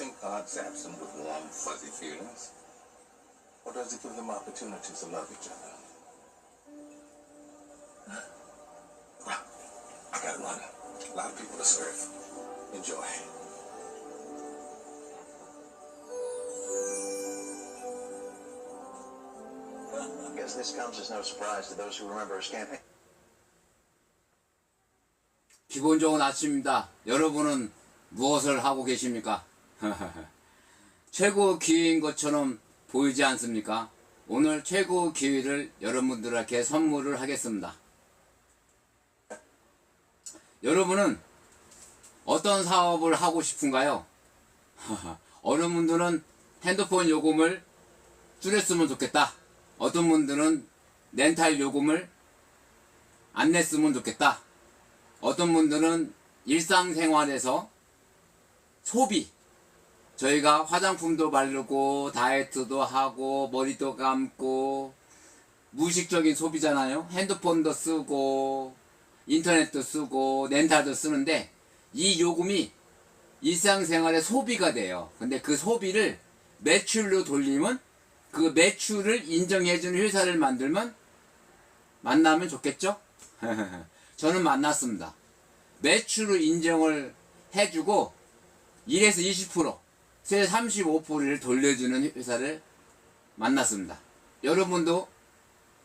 think God zaps them with warm, fuzzy feelings? Or does he give them opportunities to love each other? I gotta run. A lot of people to serve. Enjoy. I guess this comes as no surprise to those who remember his campaign. 기분 좋은 아침입니다. 여러분은 무엇을 하고 계십니까? 최고 기회인 것처럼 보이지 않습니까? 오늘 최고 기회를 여러분들에게 선물을 하겠습니다. 여러분은 어떤 사업을 하고 싶은가요? 어느 분들은 핸드폰 요금을 줄였으면 좋겠다. 어떤 분들은 렌탈 요금을 안 냈으면 좋겠다. 어떤 분들은 일상생활에서 소비, 저희가 화장품도 바르고 다이어트도 하고 머리도 감고 무의식적인 소비잖아요. 핸드폰도 쓰고 인터넷도 쓰고 렌탈도 쓰는데 이 요금이 일상생활의 소비가 돼요. 근데 그 소비를 매출로 돌리면 그 매출을 인정해주는 회사를 만나면 좋겠죠? 저는 만났습니다. 매출을 인정을 해주고 1에서 20%, 세에서 35%를 돌려주는 회사를 만났습니다. 여러분도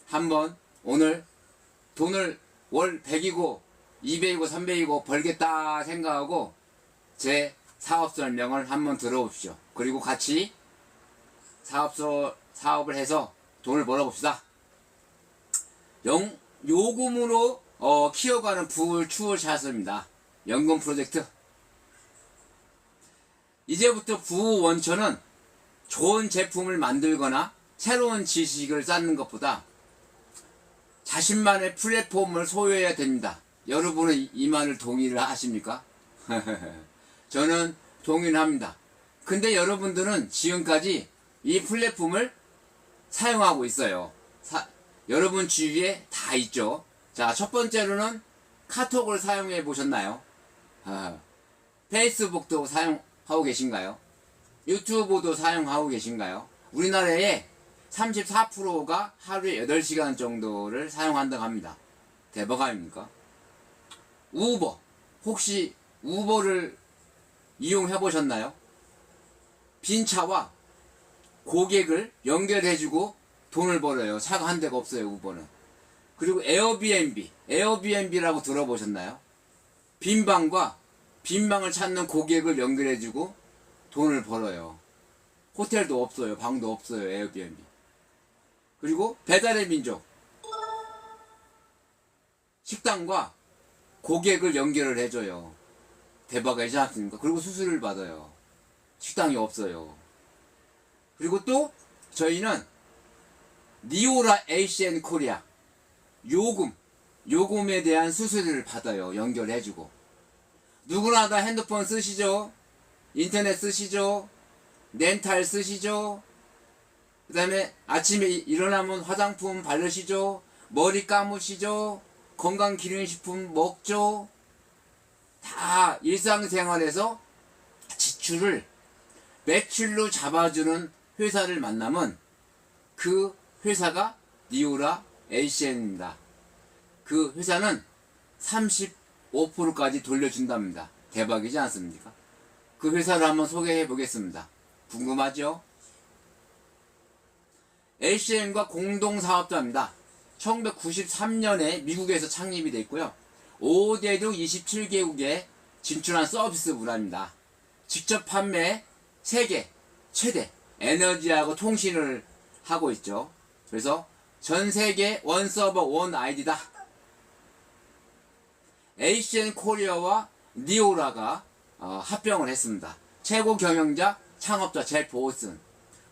한번 오늘 돈을 월 100이고 200이고 300이고 벌겠다 생각하고 제 사업 설명을 한번 들어봅시오. 그리고 같이 사업을 해서 돈을 벌어봅시다. 요금으로 키워가는 추월샷입니다. 연금 프로젝트. 이제부터 부원천은 좋은 제품을 만들거나 새로운 지식을 쌓는 것보다 자신만의 플랫폼을 소유해야 됩니다. 여러분은 이 말을 동의를 하십니까? 저는 동의를 합니다. 근데 여러분들은 지금까지 이 플랫폼을 사용하고 있어요. 여러분 주위에 다 있죠. 자, 첫 번째로는 카톡을 사용해 보셨나요? 페이스북도 사용하고 계신가요? 유튜브도 사용하고 계신가요? 우리나라에 34%가 하루에 8시간 정도를 사용한다고 합니다. 대박 아닙니까? 우버, 혹시 우버를 이용해 보셨나요? 빈 차와 고객을 연결해주고 돈을 벌어요. 차가 한 대가 없어요, 우버는. 그리고 에어비앤비라고 들어보셨나요? 빈방을 찾는 고객을 연결해주고 돈을 벌어요. 호텔도 없어요. 방도 없어요. 에어비앤비. 그리고 배달의 민족. 식당과 고객을 연결을 해줘요. 대박이지 않습니까? 그리고 수수료를 받아요. 식당이 없어요. 그리고 또 저희는 니오라 ACN 코리아 요금에 대한 수수료를 받아요. 연결해주고. 누구나 다 핸드폰 쓰시죠? 인터넷 쓰시죠? 렌탈 쓰시죠? 그 다음에 아침에 일어나면 화장품 바르시죠? 머리 감으시죠? 건강기능식품 먹죠? 다 일상생활에서 지출을 매출로 잡아주는 회사를 만나면 그 회사가 니오라 ACN입니다. 그 회사는 35%까지 돌려준답니다. 대박이지 않습니까? 그 회사를 한번 소개해 보겠습니다. 궁금하죠? ACN과 공동사업자입니다. 1993년에 미국에서 창립이 되어 있고요. 5대륙 27개국에 진출한 서비스 문화입니다. 직접 판매 세계 최대 에너지하고 통신을 하고 있죠. 그래서 전 세계 원 서버 원 아이디다. ACN 코리아와 니오라가 합병을 했습니다. 최고 경영자 창업자 제프 오슨.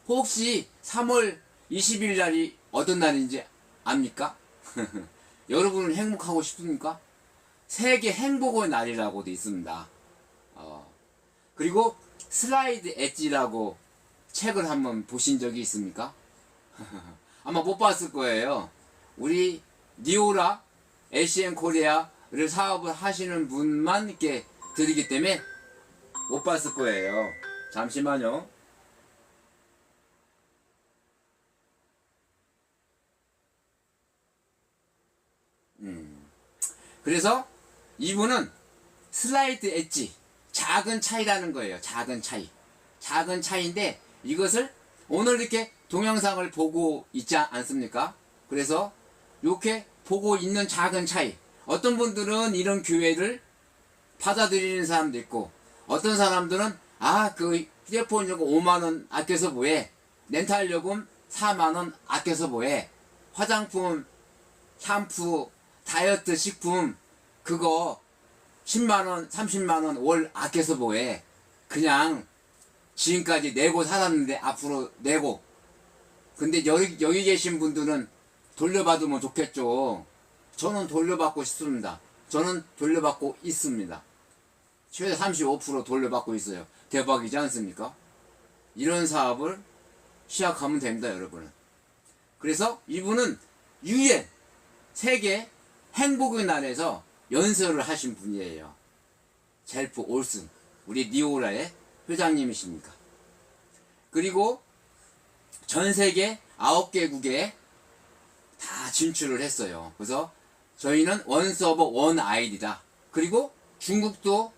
혹시 3월 20일 날이 어떤 날인지 압니까? 여러분은 행복하고 싶습니까? 세계 행복의 날이라고 돼 있습니다. 그리고 슬라이드 엣지라고 책을 한번 보신 적이 있습니까? 아마 못 봤을 거예요. 우리 니오라 ACN 코리아를 사업을 하시는 분만 이렇게 드리기 때문에 못 봤을 거예요. 잠시만요. 그래서 이분은 슬라이드 엣지, 작은 차이라는 거예요. 작은 차이. 작은 차이인데 이것을 오늘 이렇게 동영상을 보고 있지 않습니까? 그래서 이렇게 보고 있는 작은 차이. 어떤 분들은 이런 교회를 받아들이는 사람도 있고, 어떤 사람들은 그 휴대폰 요금 5만원 아껴서 뭐해? 렌탈 요금 4만원 아껴서 뭐해? 화장품, 샴푸, 다이어트 식품 그거 10만원 30만원 월 아껴서 뭐해? 그냥 지금까지 내고 살았는데 앞으로 내고. 근데 여기 계신 분들은 돌려받으면 좋겠죠. 저는 돌려받고 싶습니다. 저는 돌려받고 있습니다. 최대 35% 돌려받고 있어요. 대박이지 않습니까? 이런 사업을 시작하면 됩니다, 여러분은. 그래서 이분은 UN 세계 행복의 날에서 연설을 하신 분이에요. 젤프 올슨, 우리 니오라의 회장님이십니까? 그리고 전 세계 9개국에 다 진출을 했어요. 그래서 저희는 원 서버 원 아이디다. 그리고 중국도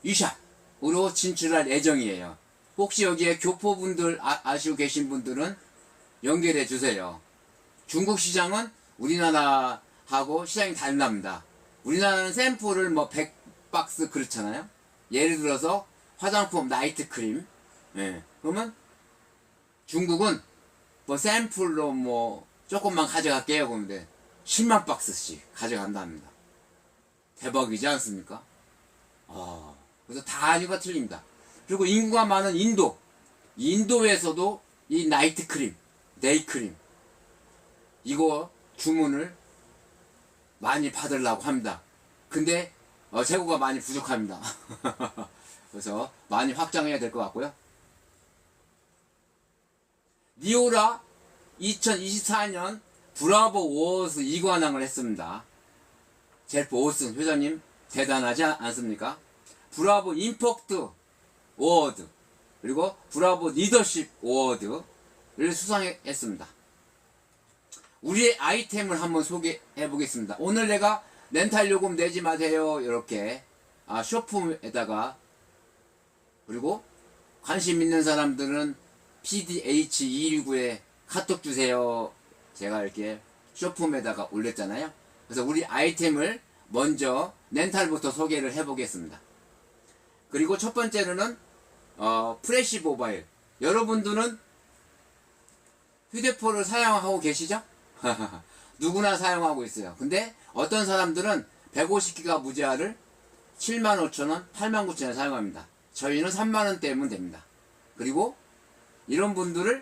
유샵으로 진출할 예정이에요. 혹시 여기에 교포분들 아시고 계신 분들은 연결해 주세요. 중국 시장은 우리나라하고 시장이 다릅니다. 우리나라는 샘플을 100박스 그렇잖아요. 예를 들어서 화장품 나이트 크림. 그러면 중국은 샘플로 조금만 가져갈게요. 그런데 10만 박스씩 가져간답니다. 대박이지 않습니까? 그래서 단위가 틀립니다. 그리고 인구가 많은 인도에서도 이 나이트 크림, 데이 크림 이거 주문을 많이 받으려고 합니다. 근데 재고가 많이 부족합니다. 그래서 많이 확장해야 될 것 같고요. 니오라 2024년 브라보 워스 2관왕을 했습니다. 젤프 올슨 회장님 대단하지 않습니까? 브라보 임팩트 어워드 그리고 브라보 리더십 어워드를 수상했습니다. 우리의 아이템을 한번 소개해 보겠습니다. 오늘 내가 렌탈 요금 내지 마세요. 이렇게 쇼폼에다가, 그리고 관심 있는 사람들은 PDH219에 카톡 주세요. 제가 이렇게 쇼폼에다가 올렸잖아요. 그래서 우리 아이템을 먼저 렌탈부터 소개를 해 보겠습니다. 그리고 첫 번째로는 프레시 모바일. 여러분들은 휴대폰을 사용하고 계시죠? 누구나 사용하고 있어요. 근데 어떤 사람들은 150기가 무제한을 75,000원, 89,000원 사용합니다. 저희는 3만원대면 됩니다. 그리고 이런 분들을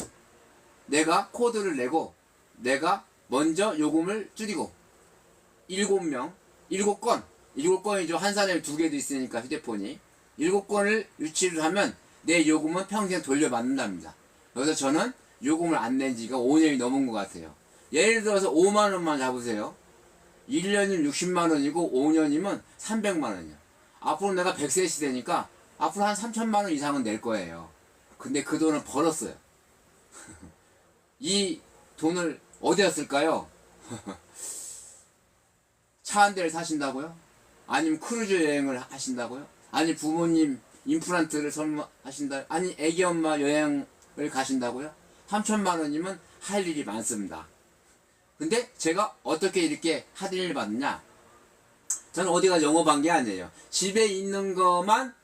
내가 코드를 내고 내가 먼저 요금을 줄이고 7건이죠. 한 사람에 2개도 있으니까 휴대폰이 7건을 유치를 하면 내 요금은 평생 돌려받는답니다. 그래서 저는 요금을 안 낸 지가 5년이 넘은 것 같아요. 예를 들어서 5만원만 잡으세요. 1년이면 60만원이고 5년이면 300만원이요. 앞으로 내가 100세 시대니까 앞으로 한 3천만원 이상은 낼 거예요. 근데 그 돈을 벌었어요. 이 돈을 어디다 쓸까요? 차 한 대를 사신다고요? 아니면 크루즈 여행을 하신다고요? 아니 부모님 임플란트를 선물하신다. 아니 애기 엄마 여행을 가신다고요? 3천만원이면 할 일이 많습니다. 근데 제가 어떻게 이렇게 할인을 받느냐? 저는 어디가 영업한 게 아니에요. 집에 있는 것만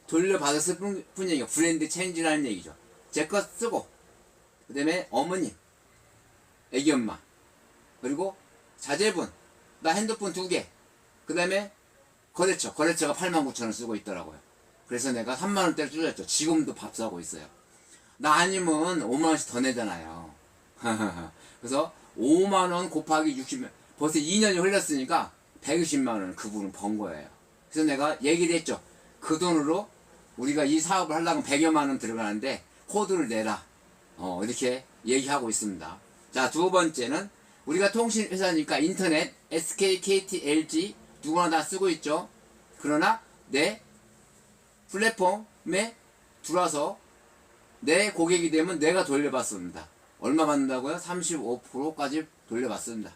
돌려받았을 뿐이에요. 브랜드 체인지라는 얘기죠. 제 거 쓰고, 그 다음에 어머님, 애기 엄마, 그리고 자제분, 나 핸드폰 2개, 그 다음에 거래처가 89,000원 쓰고 있더라고요. 그래서 내가 3만원대를 줄였죠. 지금도 밥 사고 있어요. 나 아니면 5만원씩 더 내잖아요. 그래서 5만원 곱하기 60만, 벌써 2년이 흘렀으니까 120만원을 그분은 번 거예요. 그래서 내가 얘기를 했죠. 그 돈으로 우리가 이 사업을 하려면 100여만원 들어가는데 코드를 내라. 이렇게 얘기하고 있습니다. 자, 두 번째는 우리가 통신회사니까 인터넷, SK, KT, LG 누구나 다 쓰고 있죠. 그러나 내 플랫폼에 들어와서 내 고객이 되면 내가 돌려받습니다. 얼마 받는다고요? 35%까지 돌려받습니다.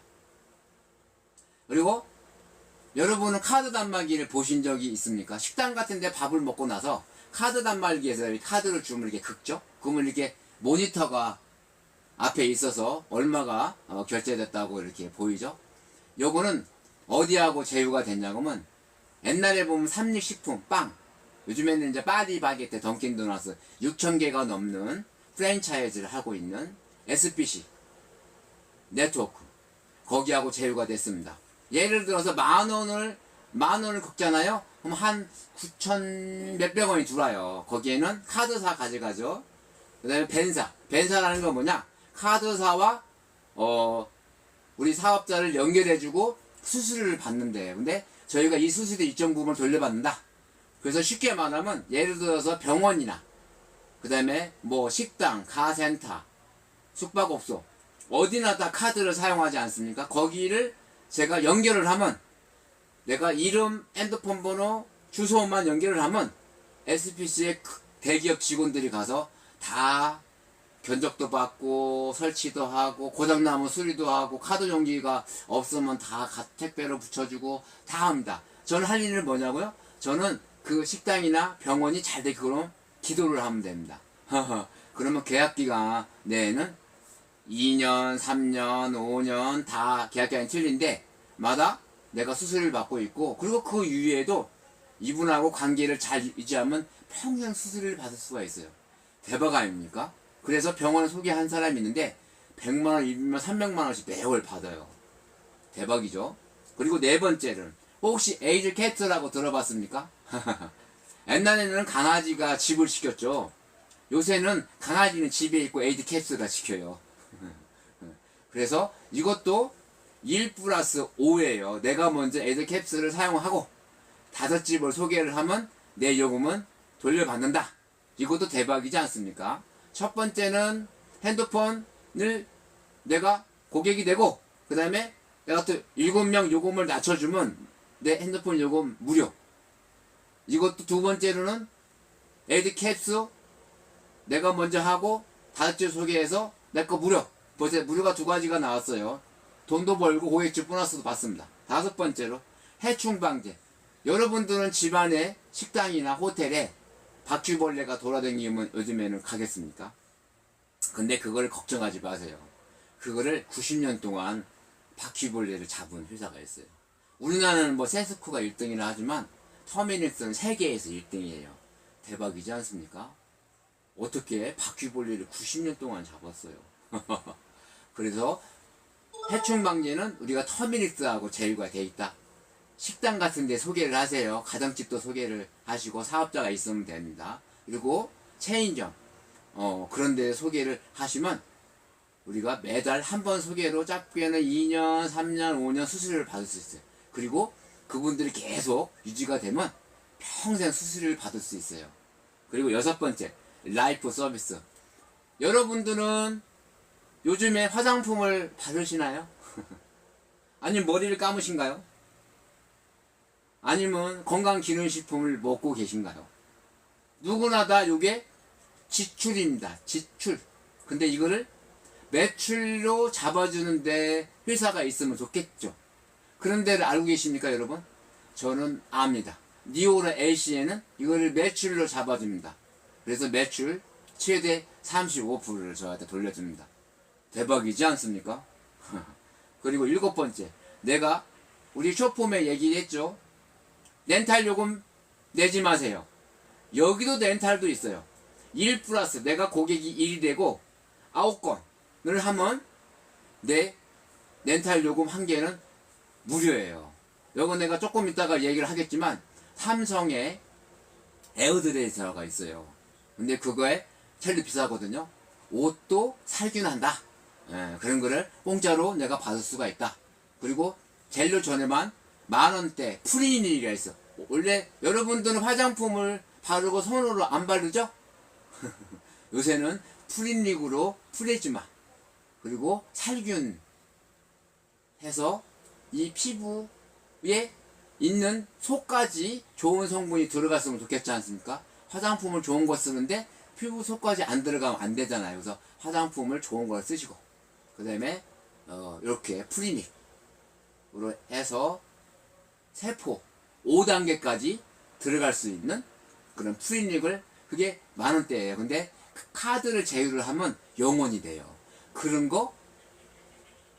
그리고 여러분은 카드 단말기를 보신 적이 있습니까? 식당 같은 데 밥을 먹고 나서 카드 단말기에서 카드를 주면 이렇게 긁죠? 그러면 이렇게 모니터가 앞에 있어서 얼마가 결제됐다고 이렇게 보이죠? 요거는 어디하고 제휴가 됐냐고면 옛날에 보면 삼립식품, 빵, 요즘에는 이제 파리바게뜨, 던킨도너츠 6,000개가 넘는 프랜차이즈를 하고 있는 SBC 네트워크, 거기하고 제휴가 됐습니다. 예를 들어서 만 원을 긁잖아요. 그럼 한 9천 몇백 원이 들어와요. 거기에는 카드사 가져가죠. 그 다음에 벤사라는 건 뭐냐? 카드사와 우리 사업자를 연결해주고 수수료를 받는데, 근데 저희가 이 수수료 일정 부분을 돌려받는다. 그래서 쉽게 말하면 예를 들어서 병원이나 그 다음에 뭐 식당, 카센터, 숙박업소 어디나 다 카드를 사용하지 않습니까? 거기를 제가 연결을 하면, 내가 이름, 핸드폰 번호, 주소만 연결을 하면 SPC의 대기업 직원들이 가서 다 견적도 받고 설치도 하고 고장나면 수리도 하고 카드 용기가 없으면 다 택배로 붙여주고 다 합니다. 저는 할 일은 뭐냐고요? 저는 그 식당이나 병원이 잘 되도록 기도를 하면 됩니다. 그러면 계약기간 내에는 2년, 3년, 5년 다 계약기간이 틀린데 마다 내가 수수료를 받고 있고, 그리고 그 이후에도 이분하고 관계를 잘 유지하면 평생 수수료를 받을 수가 있어요. 대박 아닙니까? 그래서 병원에 소개한 사람이 있는데 100만원, 200만원, 300만원씩 매월 받아요. 대박이죠. 그리고 네 번째는 혹시 에이즈 캣츠라고 들어봤습니까? 옛날에는 강아지가 집을 지켰죠. 요새는 강아지는 집에 있고 에이즈 캣츠가 지켜요. 그래서 이것도 1+5예요. 내가 먼저 에이즈 캡슐을 사용하고 5집을 소개를 하면 내 요금은 돌려받는다. 이것도 대박이지 않습니까? 첫 번째는 핸드폰을 내가 고객이 되고, 그 다음에 내가 또 7명 요금을 낮춰주면 내 핸드폰 요금 무료. 이것도 두 번째로는 에이즈 캡슐 내가 먼저 하고 5집 소개해서 내 거 무료. 벌써 무료가 두 가지가 나왔어요. 돈도 벌고 고객집 보너스도 받습니다. 다섯 번째로 해충 방제. 여러분들은 집안에 식당이나 호텔에 바퀴벌레가 돌아다니면 요즘에는 가겠습니까? 근데 그걸 걱정하지 마세요. 그거를 90년 동안 바퀴벌레를 잡은 회사가 있어요. 우리나라는 뭐 세스코가 1등이라 하지만 터미닉스는 세계에서 1등이에요. 대박이지 않습니까? 어떻게 바퀴벌레를 90년 동안 잡았어요. 그래서 해충 방제는 우리가 터미닉스하고 제휴가 돼 있다. 식당 같은 데 소개를 하세요. 가정집도 소개를 하시고 사업자가 있으면 됩니다. 그리고 체인점 그런 데 소개를 하시면 우리가 매달 한 번 소개로 짧게는 2년, 3년, 5년 수수료를 받을 수 있어요. 그리고 그분들이 계속 유지가 되면 평생 수수료를 받을 수 있어요. 그리고 여섯 번째, 라이프 서비스. 여러분들은 요즘에 화장품을 바르시나요? 아니면 머리를 감으신가요? 아니면 건강기능식품을 먹고 계신가요? 누구나 다 요게 지출입니다. 지출. 근데 이거를 매출로 잡아주는데 회사가 있으면 좋겠죠. 그런 데를 알고 계십니까, 여러분? 저는 압니다. 니오라 LC에는 이거를 매출로 잡아줍니다. 그래서 매출 최대 35%를 저한테 돌려줍니다. 대박이지 않습니까? 그리고 일곱 번째, 내가 우리 쇼폼에 얘기했죠. 렌탈 요금 내지 마세요. 여기도 렌탈도 있어요. 1+ 내가 고객이 1이 되고 9건을 하면 내 렌탈 요금 한 개는 무료예요. 이건 내가 조금 이따가 얘기를 하겠지만 삼성의 에어드레이서가 있어요. 근데 그거에 제일 비싸거든요. 옷도 살균한다. 그런 거를 공짜로 내가 받을 수가 있다. 그리고 젤로 전에만 만원대 프리니가 있어. 원래 여러분들은 화장품을 바르고 손으로 안 바르죠? 요새는 프리닉으로 프레즈마 그리고 살균 해서 이 피부에 있는 속까지 좋은 성분이 들어갔으면 좋겠지 않습니까? 화장품을 좋은 거 쓰는데 피부 속까지 안 들어가면 안 되잖아요. 그래서 화장품을 좋은 걸 쓰시고, 그 다음에 이렇게 프리닉으로 해서 세포 5단계까지 들어갈 수 있는 그런 프리닉을, 그게 10,000원대예요. 근데 카드를 제휴를 하면 영원이 돼요. 그런 거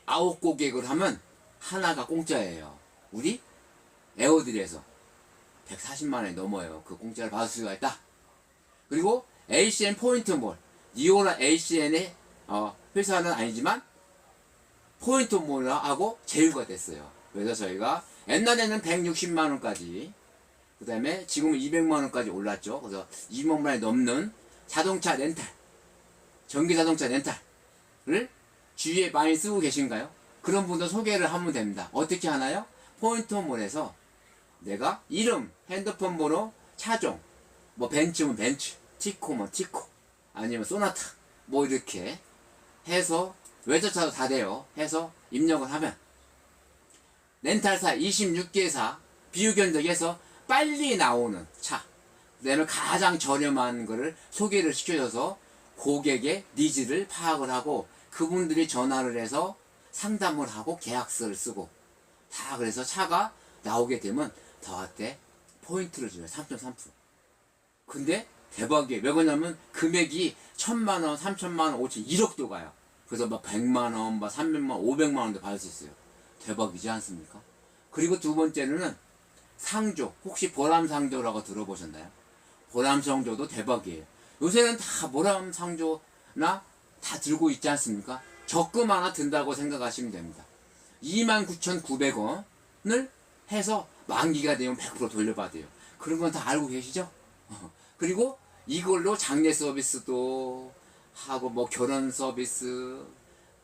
9고객을 하면 하나가 공짜예요. 우리 에어딜에서 140만원이 넘어요. 그 공짜를 받을 수가 있다. 그리고 ACN 포인트몰, 니오라 ACN의 회사는 아니지만 포인트몰하고 제휴가 됐어요. 그래서 저희가 옛날에는 160만원까지, 그 다음에 지금은 200만원까지 올랐죠. 그래서 200만원이 넘는 자동차 렌탈, 전기 자동차 렌탈을 주위에 많이 쓰고 계신가요? 그런 분들 소개를 하면 됩니다. 어떻게 하나요? 포인트몰에서 내가 이름, 핸드폰 번호, 차종, 뭐 벤츠면 벤츠, 티코면 티코, 아니면 소나타, 뭐 이렇게 해서, 외제차도 다 돼요. 해서 입력을 하면 렌탈사 26개사 비교견적에서 빨리 나오는 차, 그 다음에 가장 저렴한 거를 소개를 시켜줘서 고객의 니즈를 파악을 하고 그분들이 전화를 해서 상담을 하고 계약서를 쓰고 다, 그래서 차가 나오게 되면 저한테 포인트를 줘요. 3.3%. 근데 대박이에요. 왜 그러냐면 금액이 1,000만원, 3,000만원, 5천, 1억도 가요. 그래서 막 100만원, 막 300만원, 500만원도 받을 수 있어요. 대박이지 않습니까? 그리고 두 번째는 상조. 혹시 보람상조라고 들어보셨나요? 보람상조도 대박이에요. 요새는 다 보람상조나 다 들고 있지 않습니까? 적금 하나 든다고 생각하시면 됩니다. 29,900원을 해서 만기가 되면 100% 돌려받아요. 그런 건 다 알고 계시죠? 그리고 이걸로 장례 서비스도 하고, 뭐 결혼 서비스,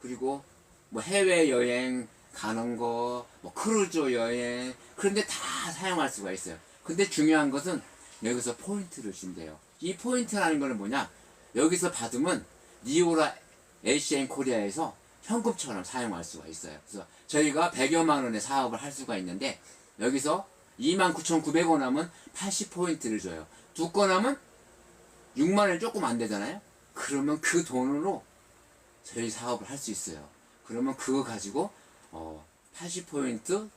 그리고 뭐 해외여행 가는 거, 뭐 크루즈 여행, 그런데 다 사용할 수가 있어요. 근데 중요한 것은 여기서 포인트를 준대요. 이 포인트라는 거는 뭐냐? 여기서 받으면 니오라 ACN 코리아에서 현금처럼 사용할 수가 있어요. 그래서 저희가 100여만 원의 사업을 할 수가 있는데, 여기서 29,900원 하면 80포인트를 줘요. 두 건 하면 6만 원이 조금 안 되잖아요? 그러면 그 돈으로 저희 사업을 할 수 있어요. 그러면 그거 가지고 80포인트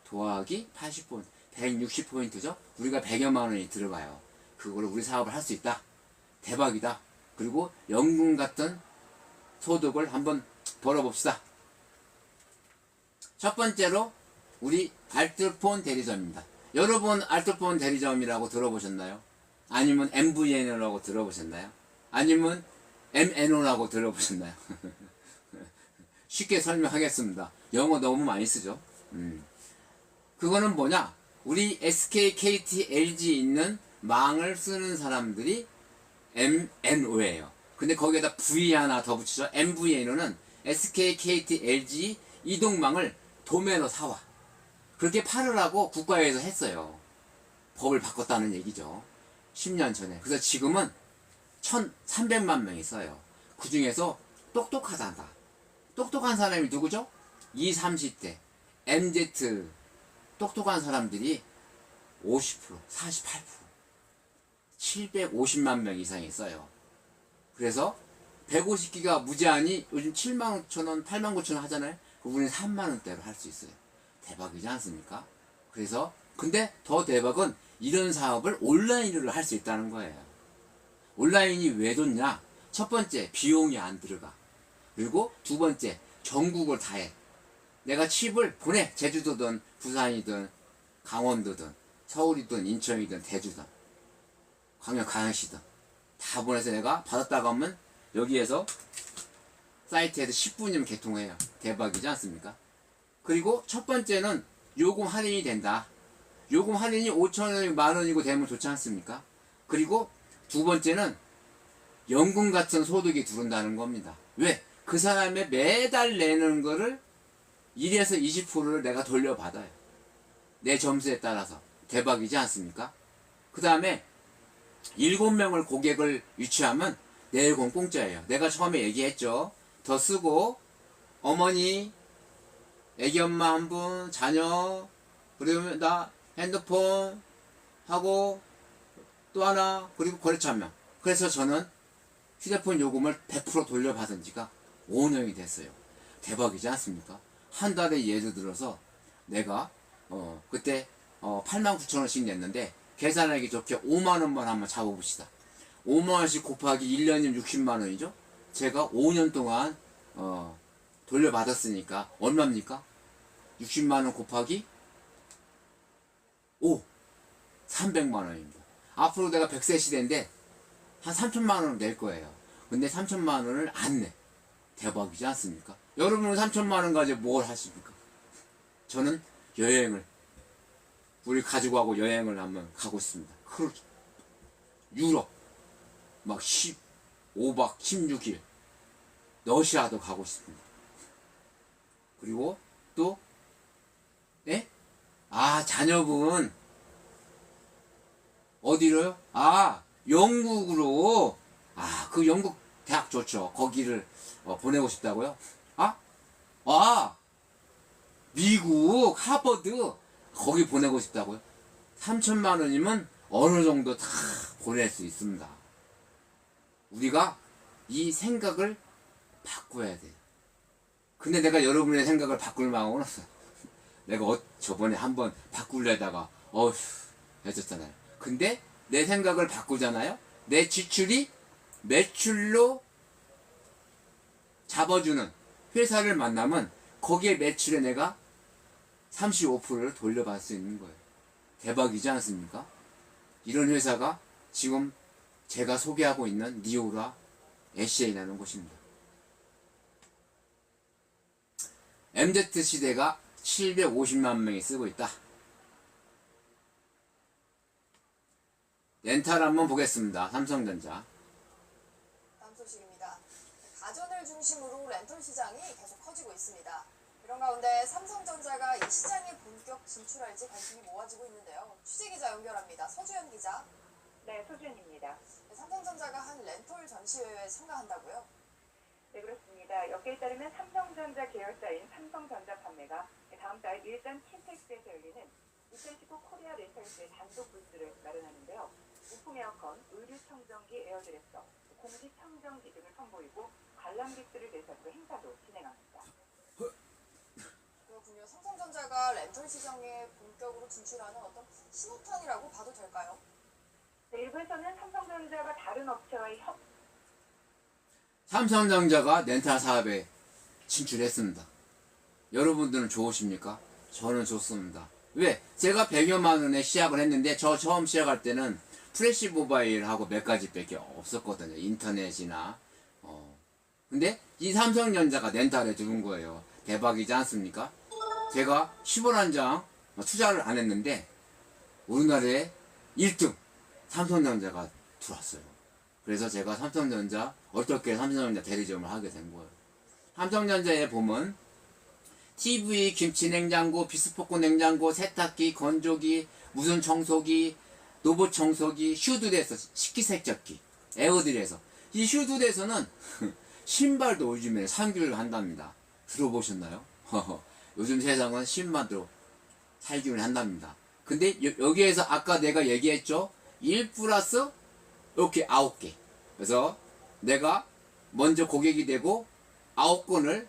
더하기 80포인트, 160포인트죠? 우리가 100여만 원이 들어가요. 그걸로 우리 사업을 할 수 있다. 대박이다. 그리고 연금 같은 소득을 한번 벌어봅시다. 첫 번째로 우리 알뜰폰 대리점입니다. 여러분 알뜰폰 대리점이라고 들어보셨나요? 아니면 MVN이라고 들어보셨나요? 아니면 MNO라고 들어보셨나요? 쉽게 설명하겠습니다. 영어 너무 많이 쓰죠. 그거는 뭐냐? 우리 SK, KT, LG 있는 망을 쓰는 사람들이 MNO예요. 근데 거기에다 V 하나 더 붙이죠. MVNO는 SK, KT, LG 이동망을 도매로 사와. 그렇게 팔으라고 국가에서 했어요. 법을 바꿨다는 얘기죠. 10년 전에. 그래서 지금은 1,300만 명이 써요. 그 중에서 똑똑하다. 똑똑한 사람이 누구죠? 20, 30대 MZ 똑똑한 사람들이 50%, 48%, 750만 명 이상이 써요. 그래서 150기가 무제한이 요즘 75,000원, 89,000원 하잖아요. 우리는 3만원대로 할 수 있어요. 대박이지 않습니까? 그래서 근데 더 대박은 이런 사업을 온라인으로 할 수 있다는 거예요. 온라인이 왜 좋냐? 첫 번째, 비용이 안 들어가. 그리고 두 번째, 전국을 다 해. 내가 칩을 보내. 제주도든 부산이든 강원도든 서울이든 인천이든 대주든 광양시든 다 보내서 내가 받았다가 하면 여기에서 사이트에서 10분이면 개통해요. 대박이지 않습니까? 그리고 첫 번째는 요금 할인이 된다. 요금 할인이 5,000원이고 만원이고 되면 좋지 않습니까? 그리고 두 번째는 연금 같은 소득이 들어온다는 겁니다. 왜? 그 사람의 매달 내는 거를 1에서 20%를 내가 돌려받아요. 내 점수에 따라서. 대박이지 않습니까? 그 다음에 7명을 고객을 유치하면 내일공 공짜예요. 내가 처음에 얘기했죠. 더 쓰고 어머니, 애기 엄마 한 분, 자녀, 그러면 나 핸드폰 하고 또 하나, 그리고 거래처 1명. 그래서 저는 휴대폰 요금을 100% 돌려받은 지가 5년이 됐어요. 대박이지 않습니까? 한 달에 예를 들어서 내가 그때 89,000원씩 냈는데 계산하기 좋게 5만원만 한번 잡아봅시다. 5만원씩 곱하기 1년이면 60만원이죠? 제가 5년 동안 돌려받았으니까 얼마입니까? 60만원 곱하기 5 300만원입니다. 앞으로 내가 100세 시대인데 한 3천만원을 낼 거예요. 근데 3천만원을 안 내. 대박이지 않습니까? 여러분은 3천만원 가지고 뭘 하십니까? 저는 여행을, 우리 가지고 여행을 한번 가고 있습니다. 유럽 막 15박 16일 러시아도 가고 싶습니다. 그리고 또 예? 자녀분 어디로요? 영국으로. 그 영국 대학 좋죠. 거기를 보내고 싶다고요? 미국 하버드 거기 보내고 싶다고요? 3천만 원이면 어느 정도 다 보낼 수 있습니다. 우리가 이 생각을 바꿔야 돼요. 근데 내가 여러분의 생각을 바꿀 마음은 없어요. 내가 저번에 한번 바꾸려다가 해줬잖아요. 근데 내 생각을 바꾸잖아요. 내 지출이 매출로 잡아주는 회사를 만나면 거기에 매출에 내가 35%를 돌려받을 수 있는 거예요. 대박이지 않습니까? 이런 회사가 지금 제가 소개하고 있는 니오라 SCA라는 곳입니다. MZ 시대가 750만 명이 쓰고 있다. 렌탈 한번 보겠습니다. 삼성전자. 다음 소식입니다. 가전을 중심으로 렌털 시장이 계속 커지고 있습니다. 이런 가운데 삼성전자가 이 시장에 본격 진출할지 관심이 모아지고 있는데요. 취재기자 연결합니다. 서주현 기자. 네, 서주현입니다. 삼성전자가 한 렌털 전시회에 참가한다고요? 네, 그렇습니다. 여기에 따르면 삼성전자 계열사인 삼성전자 판매가 다음 달 일산 킨텍스에서 열리는 2019 코리아 렌털스의 단독 부스를 마련하는데요. 부품 에어컨, 의류 청정기, 에어드레서, 공기 청정기 등을 선보이고 관람객들을 대상으로 행사도 진행합니다. 그렇군요. 삼성전자가 렌털 시장에 본격으로 진출하는 어떤 신호탄이라고 봐도 될까요? 네, 일부에서는 삼성전자가 다른 업체와의 삼성전자가 렌탈 사업에 진출했습니다. 여러분들은 좋으십니까? 저는 좋습니다. 왜? 제가 100여만 원에 시작을 했는데 저 처음 시작할 때는 프레시 모바일하고 몇 가지밖에 없었거든요. 인터넷이나 근데 이 삼성전자가 렌탈에 들어온 거예요. 대박이지 않습니까? 제가 10원 한 장 투자를 안 했는데 우리나라에 1등 삼성전자가 들어왔어요. 그래서 제가 어떻게 삼성전자 대리점을 하게 된 거예요. 삼성전자에 보면 TV, 김치 냉장고, 비스포크 냉장고, 세탁기, 건조기, 무슨 청소기, 로봇 청소기, 슈드레서, 식기세척기, 에어드레서. 이 슈드레서는 신발도 요즘에 살균을 한답니다. 들어보셨나요? 요즘 세상은 신발도 살균을 한답니다. 근데 여기에서 아까 내가 얘기했죠? 1 플러스 이렇게 9개. 그래서 내가 먼저 고객이 되고 9건을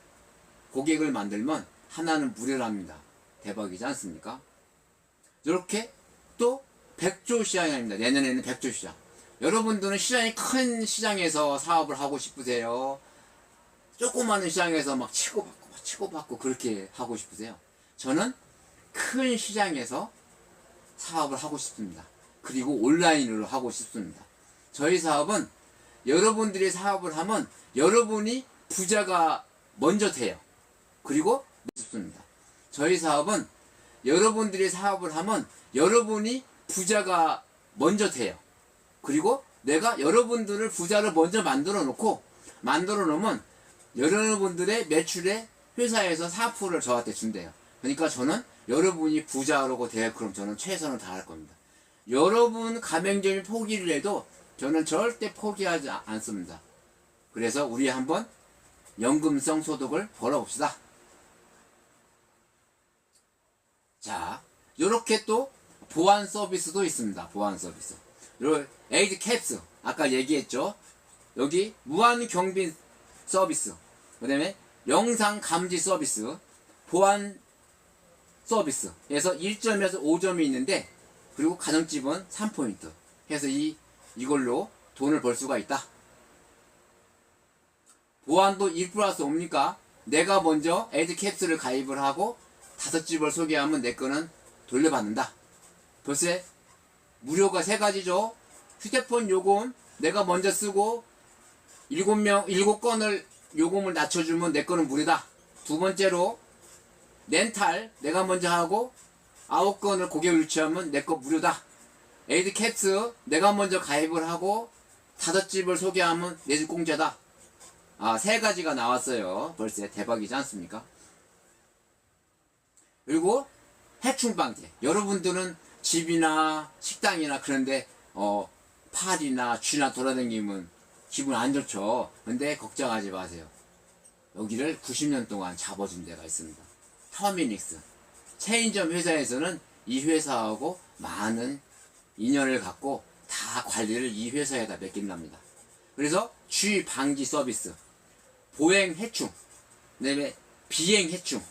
고객을 만들면 하나는 무료랍니다. 대박이지 않습니까? 이렇게 또 백조 시장입니다. 내년에는 백조 시장. 여러분들은 시장이 큰 시장에서 사업을 하고 싶으세요? 조그마한 시장에서 막 치고받고 그렇게 하고 싶으세요? 저는 큰 시장에서 사업을 하고 싶습니다. 그리고 온라인으로 하고 싶습니다. 저희 사업은 여러분들이 사업을 하면 여러분이 부자가 먼저 돼요. 그리고 싶습니다. 저희 사업은 여러분들이 사업을 하면 여러분이 부자가 먼저 돼요. 그리고 내가 여러분들을 부자를 먼저 만들어 놓으면 여러분들의 매출에 회사에서 4%를 저한테 준대요. 그러니까 저는 여러분이 부자라고 돼요. 그럼 저는 최선을 다할 겁니다. 여러분 가맹점이 포기를 해도 저는 절대 포기하지 않습니다. 그래서 우리 한번 연금성 소득을 벌어봅시다. 자, 요렇게 또 보안 서비스도 있습니다. 보안 서비스. 에이드 캡스 아까 얘기했죠. 여기 무한 경비 서비스, 그 다음에 영상 감지 서비스, 보안 서비스에서 1점에서 5점이 있는데, 그리고 가정집은 3포인트 해서 이걸로 돈을 벌 수가 있다. 보안도 1+5입니까? 내가 먼저 에이드 캡스를 가입을 하고 5집을 소개하면 내 거는 돌려받는다. 벌써 무료가 3가지죠. 휴대폰 요금 내가 먼저 쓰고 7건을 요금을 낮춰주면 내 거는 무료다. 두 번째로 렌탈 내가 먼저 하고 9건을 고객을 유치하면 내 거 무료다. 에이드 캡스 내가 먼저 가입을 하고 5집을 소개하면 내 집 공짜다. 3가지가 나왔어요. 벌써 대박이지 않습니까? 그리고 해충 방제. 여러분들은 집이나 식당이나 그런데 파리나 쥐나 돌아다니면 기분 안 좋죠. 근데 걱정하지 마세요. 여기를 90년 동안 잡아준 데가 있습니다. 터미닉스. 체인점 회사에서는 이 회사하고 많은 인연을 갖고 다 관리를 이 회사에다 맡긴답니다. 그래서 쥐 방지 서비스, 보행 해충, 그다음에 비행 해충,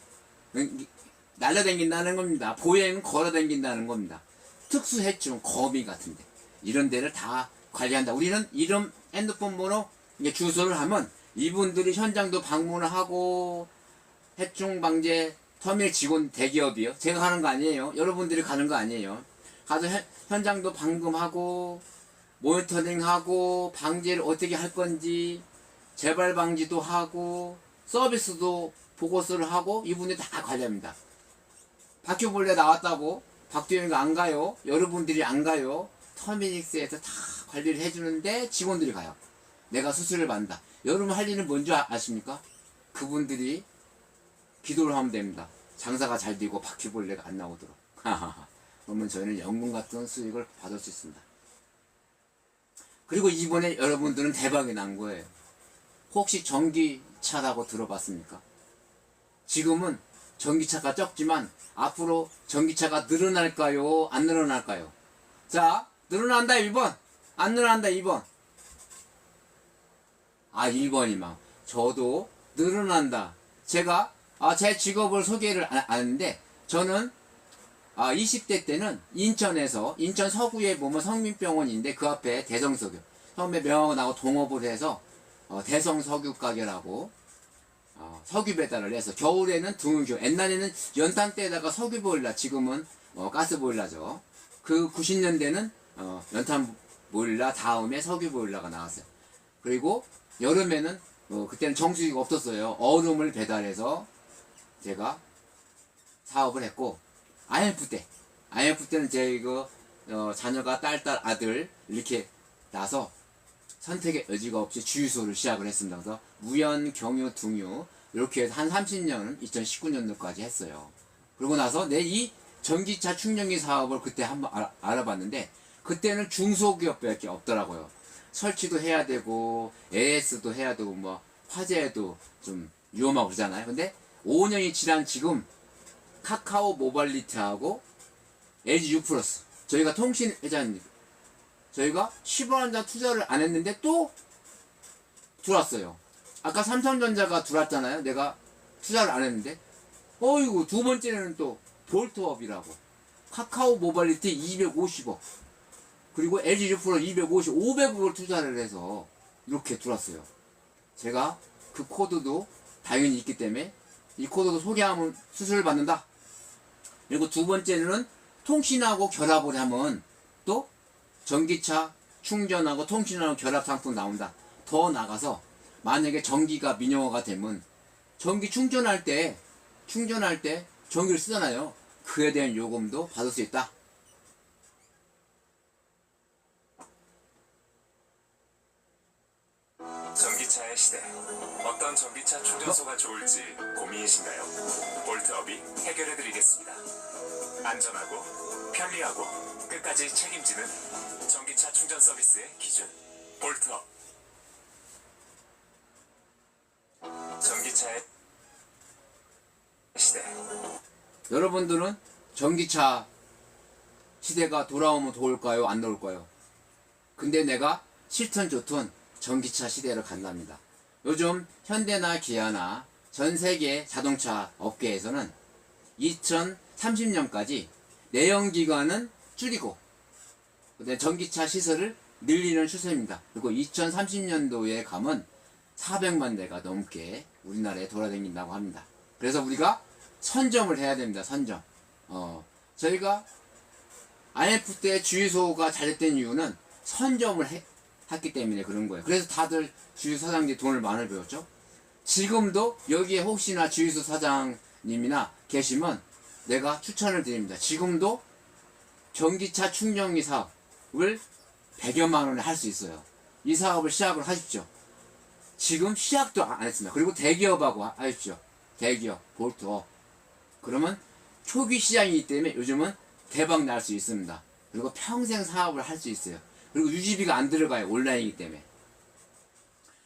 날라다닌다는 겁니다. 보행은 걸어다닌다는 겁니다. 특수 해충, 거미 같은데 이런 데를 다 관리한다. 우리는 이름, 핸드폰 번호, 주소를 하면 이분들이 현장도 방문을 하고, 해충 방제 터미널 직원 대기업이요. 제가 가는 거 아니에요. 여러분들이 가는 거 아니에요. 가서 현장도 방문하고, 모니터링하고, 방제를 어떻게 할 건지, 재발 방지도 하고, 서비스도 보고서를 하고, 이분들이 다 관리합니다. 바퀴벌레 나왔다고 박두영이가 안 가요. 여러분들이 안 가요. 터미닉스에서 다 관리를 해주는데 직원들이 가요. 내가 수수료를 받는다. 여러분 할 일은 뭔지 아십니까? 그분들이 기도를 하면 됩니다. 장사가 잘 되고 바퀴벌레가 안 나오도록. 그러면 저희는 연금 같은 수익을 받을 수 있습니다. 그리고 이번에 여러분들은 대박이 난 거예요. 혹시 전기차라고 들어봤습니까? 지금은 전기차가 적지만 앞으로 전기차가 늘어날까요? 안 늘어날까요? 자, 늘어난다 1번, 안 늘어난다 2번. 1번이만. 저도 늘어난다. 제가 제 직업을 소개를 안 하는데, 저는 20대 때는 인천 서구에 보면 성민병원인데 그 앞에 대성석유, 처음에 명하고 동업을 해서 대성석유 가게라고 석유 배달을 해서 겨울에는 등유교, 옛날에는 연탄 때에다가 석유 보일러, 지금은 가스 보일러죠. 그 90년대는 연탄 보일러 다음에 석유 보일러가 나왔어요. 그리고 여름에는 그때는 정수기가 없었어요. 얼음을 배달해서 제가 사업을 했고, IMF 때는 제 자녀가 딸 아들 이렇게 나서 선택의 여지가 없이 주유소를 시작을 했습니다. 그래서 무연, 경유, 등유 이렇게 해서 한 30년, 2019년도까지 했어요. 그러고 나서 내 이 전기차 충전기 사업을 그때 한번 알아봤는데, 그때는 중소기업밖에 없더라고요. 설치도 해야 되고 AS도 해야 되고 뭐 화재도 좀 위험하고 그러잖아요. 근데 5년이 지난 지금 카카오 모빌리티하고 LG U+, 저희가 통신 회사입니다. 저희가 10원 한 장 투자를 안 했는데 또 들어왔어요. 아까 삼성전자가 들어왔잖아요. 내가 투자를 안 했는데, 어이구, 두 번째는 또 볼트업이라고, 카카오 모빌리티 250억, 그리고 LG U+ 250, 500억을 투자를 해서 이렇게 들어왔어요. 제가 그 코드도 당연히 있기 때문에 이 코드도 소개하면 수수료를 받는다. 그리고 두 번째는 통신하고 결합을 하면 또 전기차 충전하고 통신하고 결합 상품 나온다. 더 나가서 만약에 전기가 민영화가 되면 전기 충전할 때 전기를 쓰잖아요. 그에 대한 요금도 받을 수 있다. 전기차의 시대. 어떤 전기차 충전소가 좋을지 고민이신가요? 볼트업이 해결해드리겠습니다. 안전하고 편리하고 끝까지 책임지는 전기차 충전 서비스의 기준, 볼트업. 전기차의 시대. 여러분들은 전기차 시대가 돌아오면 좋을까요? 안 좋을까요? 근데 내가 싫든 좋든 전기차 시대로 간답니다. 요즘 현대나 기아나 전 세계 자동차 업계에서는 2030년까지 내연기관은 줄이고 전기차 시설을 늘리는 추세입니다. 그리고 2030년도에 가면 400만 대가 넘게 우리나라에 돌아다닌다고 합니다. 그래서 우리가 선점을 해야 됩니다. 선점. 저희가 IMF 때 주유소가 잘 됐던 이유는 선점을 했기 때문에 그런 거예요. 그래서 다들 주유소 사장님이 돈을 많이 벌었죠. 지금도 여기에 혹시나 주유소 사장님이나 계시면 내가 추천을 드립니다. 지금도 전기차 충전기 사업을 100여만 원에 할 수 있어요. 이 사업을 시작을 하십시오. 지금 시작도 안 했습니다. 그리고 대기업하고 하십시오. 대기업, 볼트업. 그러면 초기 시장이기 때문에 요즘은 대박 날 수 있습니다. 그리고 평생 사업을 할 수 있어요. 그리고 유지비가 안 들어가요. 온라인이기 때문에.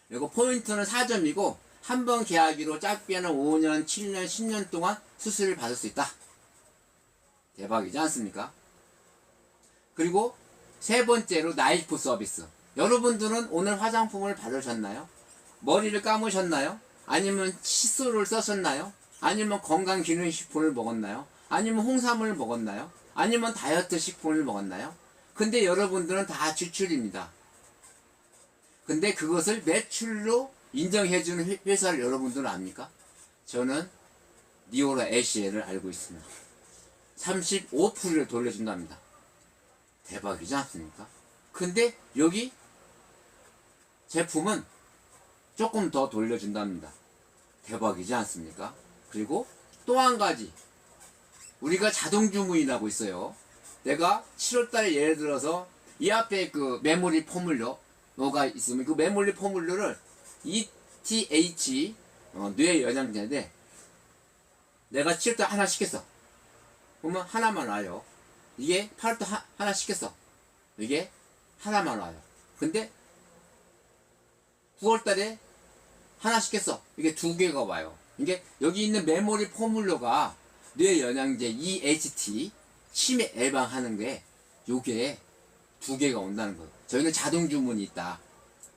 그리고 포인트는 4점이고 한 번 계약기로 짧게는 5년, 7년, 10년 동안 수수료를 받을 수 있다. 대박이지 않습니까? 그리고 세 번째로 나이프 서비스. 여러분들은 오늘 화장품을 바르셨나요? 머리를 감으셨나요? 아니면 칫솔을 썼었나요? 아니면 건강기능식품을 먹었나요? 아니면 홍삼을 먹었나요? 아니면 다이어트 식품을 먹었나요? 근데 여러분들은 다 지출입니다. 근데 그것을 매출로 인정해주는 회사를 여러분들은 압니까? 저는 니오라 에시엘을 알고 있습니다. 35%를 돌려준답니다. 대박이지 않습니까? 근데 여기 제품은 조금 더 돌려준답니다. 대박이지 않습니까? 그리고 또 한 가지 우리가 자동 주문이라고 있어요. 내가 7월달에 예를 들어서 이 앞에 그 메모리 포뮬러가 있으면 그 메모리 포뮬러를 ETH 뇌 영양제인데 내가 7월달 하나 시켰어. 그러면 하나만 와요. 이게 8월달 하나 시켰어. 이게 하나만 와요. 근데 9월달에 하나 시켰어. 이게 2개가 와요. 이게 여기 있는 메모리 포뮬러가 뇌 영양제 EHT 치매 예방하는 게 요게 2개가 온다는 거예요. 저희는 자동 주문이 있다.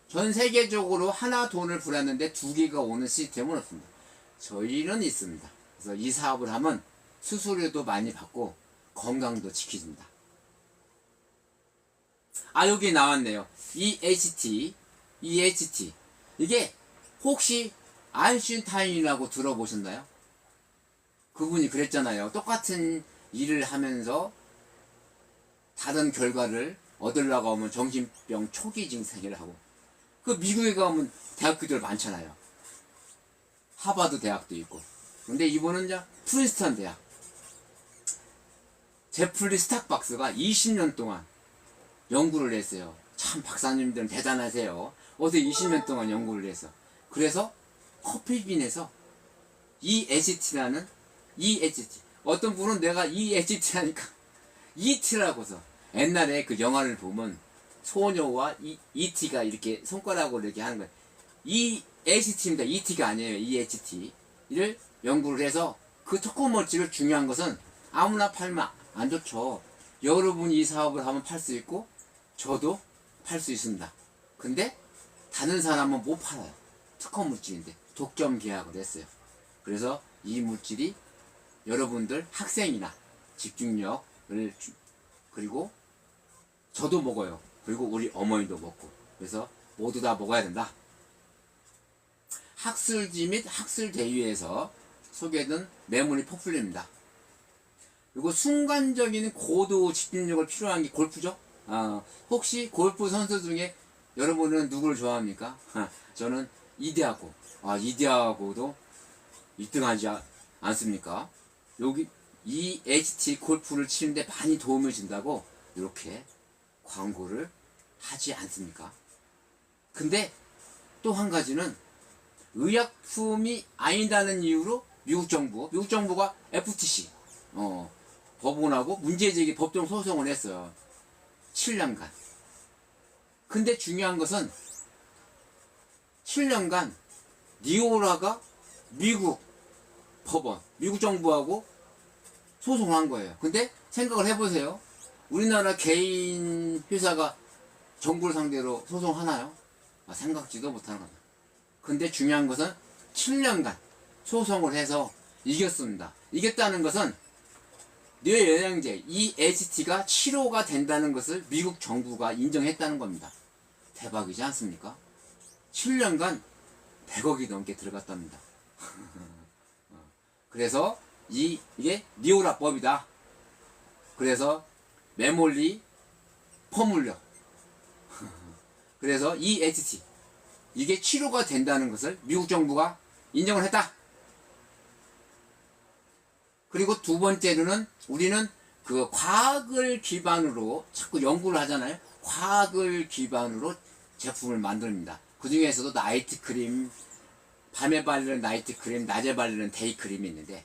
전 세계적으로 하나 돈을 불었는데 2개가 오는 시스템은 없습니다. 저희는 있습니다. 그래서 이 사업을 하면 수수료도 많이 받고 건강도 지켜집니다. 아, 여기 나왔네요. EHT. 이게 혹시 아인슈타인이라고 들어보셨나요? 그분이 그랬잖아요. 똑같은 일을 하면서 다른 결과를 얻으려고 하면 정신병 초기 증상이라고. 그 미국에 가면 대학교들 많잖아요. 하버드 대학도 있고. 근데 이분은 이제 프린스턴 대학. 제프리 스탁박스가 20년 동안 연구를 했어요. 참 박사님들은 대단하세요. 어제 20년 동안 연구를 해서. 그래서 커피빈에서 EHT라는 EHT. 어떤 분은 내가 EHT라니까 ET라고서 옛날에 그 영화를 보면 소녀와 ET가 이렇게 손가락으로 이렇게 하는 거예요. EHT입니다. ET가 아니에요. EHT를 연구를 해서 그 초코모찌를 중요한 것은 아무나 팔면 안 좋죠. 여러분이 이 사업을 하면 팔 수 있고 저도 팔 수 있습니다. 근데 다른 사람은 못 팔아요. 특허 물질인데 독점 계약을 했어요. 그래서 이 물질이 여러분들 학생이나 집중력을 그리고 저도 먹어요. 그리고 우리 어머니도 먹고. 그래서 모두 다 먹어야 된다. 학술지 및 학술대회에서 소개된 메모리 포퓰러입니다. 그리고 순간적인 고도 집중력을 필요한 게 골프죠. 혹시 골프 선수 중에 여러분은 누구를 좋아합니까? 저는 이대하고. 이대하고도 1등하지 않습니까? 여기 EHT 골프를 치는데 많이 도움을 준다고 이렇게 광고를 하지 않습니까? 근데 또 한 가지는 의약품이 아니다는 이유로 미국 정부가 FTC 법원하고 문제제기 법정 소송을 했어요. 7년간. 근데 중요한 것은 7년간 니오라가 미국 법원, 미국 정부하고 소송을 한 거예요. 근데 생각을 해보세요. 우리나라 개인 회사가 정부를 상대로 소송하나요? 생각지도 못하는 겁니다. 근데 중요한 것은 7년간 소송을 해서 이겼습니다. 이겼다는 것은 뇌영양제 EHT가 치료가 된다는 것을 미국 정부가 인정했다는 겁니다. 대박이지 않습니까? 7년간 100억이 넘게 들어갔답니다. 그래서 이게 니오라법이다. 그래서 메몰리 퍼물려. 그래서 EHT 이게 치료가 된다는 것을 미국 정부가 인정을 했다. 그리고 두 번째로는 우리는 그 과학을 기반으로 자꾸 연구를 하잖아요. 과학을 기반으로 제품을 만듭니다. 그 중에서도 나이트 크림, 밤에 바르는 나이트 크림, 낮에 바르는 데이 크림이 있는데,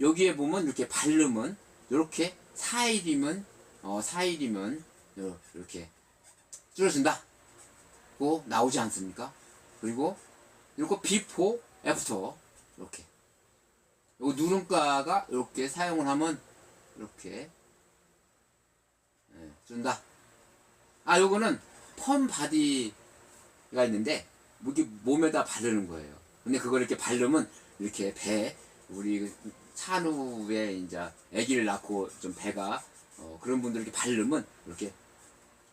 여기에 보면 이렇게 바르면, 이렇게 4일이면 이렇게 줄어든다. 고 나오지 않습니까? 그리고 이렇게 비포, 애프터, 이렇게. 요 누름가가 이렇게 사용을 하면 이렇게 준다. 요거는 펌 바디가 있는데 이게 몸에다 바르는 거예요. 근데 그걸 이렇게 바르면 이렇게 배, 우리 산후에 이제 아기를 낳고 좀 배가 그런 분들 이렇게 바르면 이렇게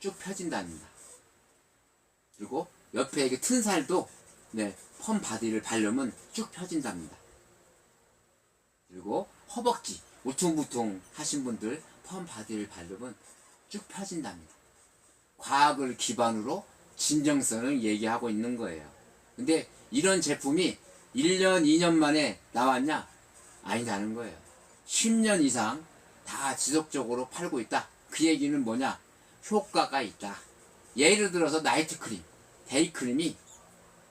쭉 펴진답니다. 그리고 옆에 이게 튼 살도 펌 바디를 바르면 쭉 펴진답니다. 그리고 허벅지 우퉁부퉁 하신 분들 펌 바디를 바르면 쭉 펴진답니다. 과학을 기반으로 진정성을 얘기하고 있는 거예요. 근데 이런 제품이 1년, 2년 만에 나왔냐? 아니다는 거예요. 10년 이상 다 지속적으로 팔고 있다. 그 얘기는 뭐냐? 효과가 있다. 예를 들어서 나이트 크림, 데이 크림이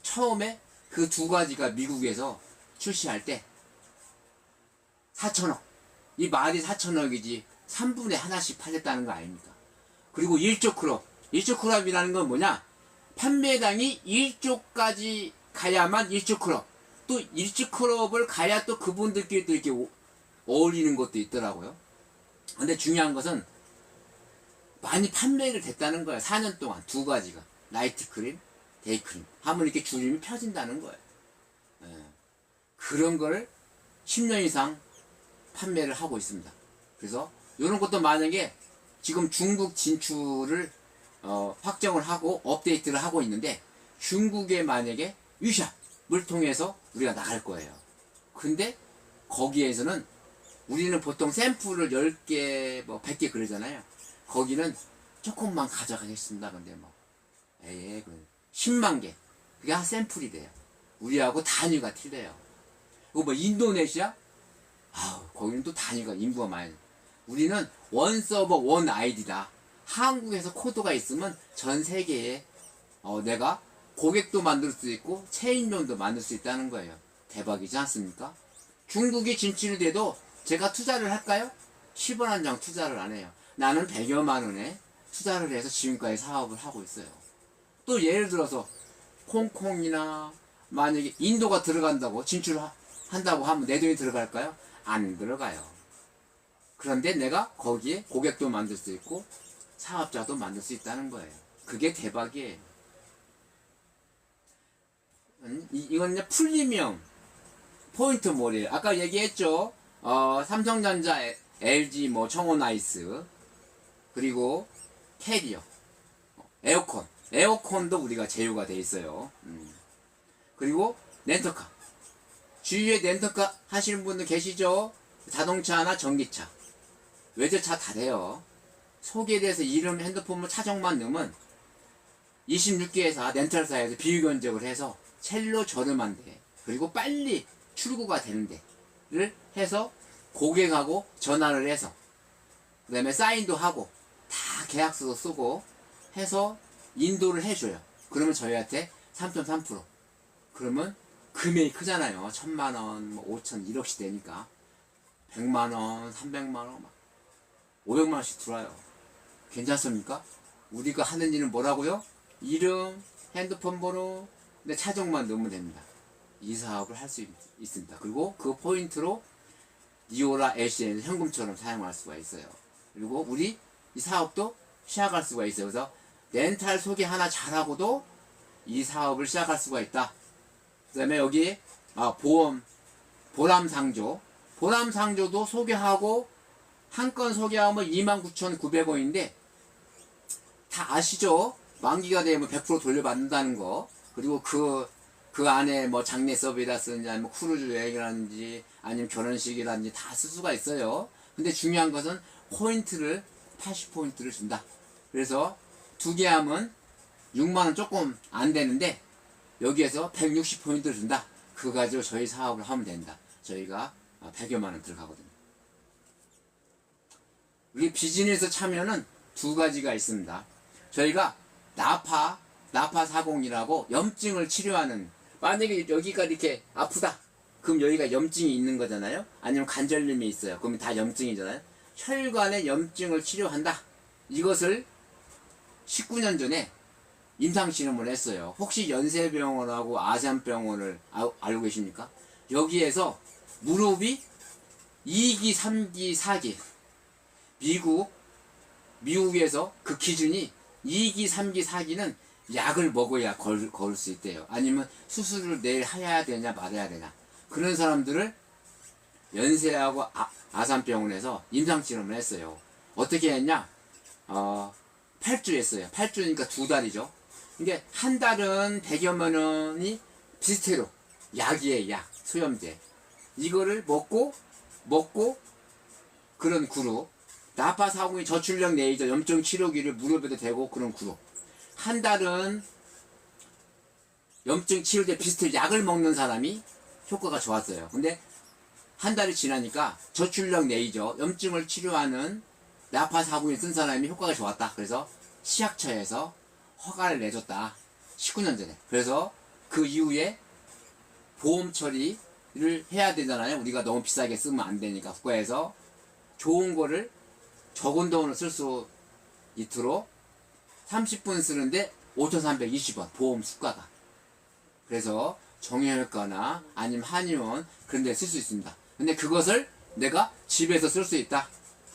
처음에 그 두 가지가 미국에서 출시할 때 4천억. 이 말이 4천억이지 3분의 하나씩 팔렸다는 거 아닙니까? 그리고 1조 크롭. 1조 크롭이라는 건 뭐냐? 판매량이 1조까지 가야만 1조 크롭. 또 1조 크롭을 가야 또 그분들끼리 또 이렇게 어울리는 것도 있더라고요. 근데 중요한 것은 많이 판매를 됐다는 거예요. 4년 동안 두 가지가. 나이트 크림, 데이 크림. 하면 이렇게 줄임이 펴진다는 거예요. 그런 걸 10년 이상 판매를 하고 있습니다. 그래서 이런 것도 만약에 지금 중국 진출을 확정을 하고 업데이트를 하고 있는데 중국에 만약에 위샵을 통해서 우리가 나갈 거예요. 근데 거기에서는 우리는 보통 샘플을 10개, 100개 그러잖아요. 거기는 조금만 가져가겠습니다. 근데 10만 개. 그게 한 샘플이 돼요. 우리하고 단위가 틀려요. 그리고 인도네시아? 거기는 또 단위가 인구가 많이. 우리는 원 서버 원 아이디다. 한국에서 코드가 있으면 전 세계에 내가 고객도 만들 수 있고 체인점도 만들 수 있다는 거예요. 대박이지 않습니까? 중국이 진출이 돼도 제가 투자를 할까요? 10원 한 장 투자를 안 해요. 나는 100여만 원에 투자를 해서 지금까지 사업을 하고 있어요. 또 예를 들어서 홍콩이나 만약에 인도가 들어간다고 진출한다고 하면 내 돈이 들어갈까요? 안 들어가요. 그런데 내가 거기에 고객도 만들 수 있고 사업자도 만들 수 있다는 거예요. 그게 대박이에요. 이건 이제 프리미엄 포인트 몰이에요. 아까 얘기했죠. 삼성전자, LG, 청호나이스, 그리고 캐리어, 에어컨도 우리가 제휴가 돼 있어요. 그리고 렌터카. 주위에 렌터카 하시는 분들 계시죠? 자동차나 전기차, 외제차 다 돼요. 소개돼서 이름, 핸드폰, 차종만 넣으면 26개회사, 렌탈사에서 비교견적을 해서 첼로 저렴한데, 그리고 빨리 출고가 되는 데를 해서 고객하고 전화를 해서, 그 다음에 사인도 하고, 다 계약서도 쓰고 해서 인도를 해줘요. 그러면 저희한테 3.3%. 그러면 금액이 크잖아요. 1,000만원, 5천, 1억씩 되니까. 100만원, 300만원, 500만원씩 들어와요. 괜찮습니까? 우리가 하는 일은 뭐라고요? 이름, 핸드폰 번호, 내 차종만 넣으면 됩니다. 이 사업을 할 수 있습니다. 그리고 그 포인트로 니오라 LCN을 현금처럼 사용할 수가 있어요. 그리고 우리 이 사업도 시작할 수가 있어요. 그래서 렌탈 소개 하나 잘하고도 이 사업을 시작할 수가 있다. 그 다음에 여기 보람상조도 소개하고 한 건 소개하면 29,900원인데 다 아시죠? 만기가 되면 100% 돌려받는다는 거. 그리고 그 안에 뭐 장례 서비스라든지 아니면 크루즈 여행이라든지 아니면 결혼식이라든지 다 쓸 수가 있어요. 근데 중요한 것은 포인트를 80포인트를 준다. 그래서 두 개 하면 6만원 조금 안 되는데 여기에서 160포인트를 준다. 그거 가지고 저희 사업을 하면 된다. 저희가 100여만원 들어가거든요. 우리 비즈니스 참여는 두 가지가 있습니다. 저희가 나파40이라고 염증을 치료하는, 만약에 여기가 이렇게 아프다. 그럼 여기가 염증이 있는 거잖아요. 아니면 관절염이 있어요. 그럼 다 염증이잖아요. 혈관의 염증을 치료한다. 이것을 19년 전에 임상실험을 했어요. 혹시 연세병원하고 아산병원을 알고 계십니까? 여기에서 무릎이 2기, 3기, 4기. 미국에서 그 기준이 2기, 3기, 4기는 약을 먹어야 걸을 수 있대요. 아니면 수술을 내일 해야 되냐 말아야 되냐. 그런 사람들을 연세하고 아산병원에서 임상실험을 했어요. 어떻게 했냐? 8주 했어요. 8주니까 2달이죠. 이게 한 달은 100여만 원이 비슷해요. 약이에요, 약. 소염제. 이거를 먹고 그런 그룹. 나파40이 저출력 레이저 염증 치료기를 무릎에도 대고 그런 그룹. 한 달은 염증 치료제 비슷해 약을 먹는 사람이 효과가 좋았어요. 근데 한 달이 지나니까 저출력 레이저 염증을 치료하는 나파40을 쓴 사람이 효과가 좋았다. 그래서 치약처에서 허가를 내줬다. 19년 전에. 그래서 그 이후에 보험 처리를 해야 되잖아요. 우리가 너무 비싸게 쓰면 안 되니까 국가에서 좋은 거를 적은 돈을 쓸 수 있도록 30분 쓰는데 5,320원 보험 수가가. 그래서 정형외과나 아니면 한의원 그런 데 쓸 수 있습니다. 근데 그것을 내가 집에서 쓸 수 있다.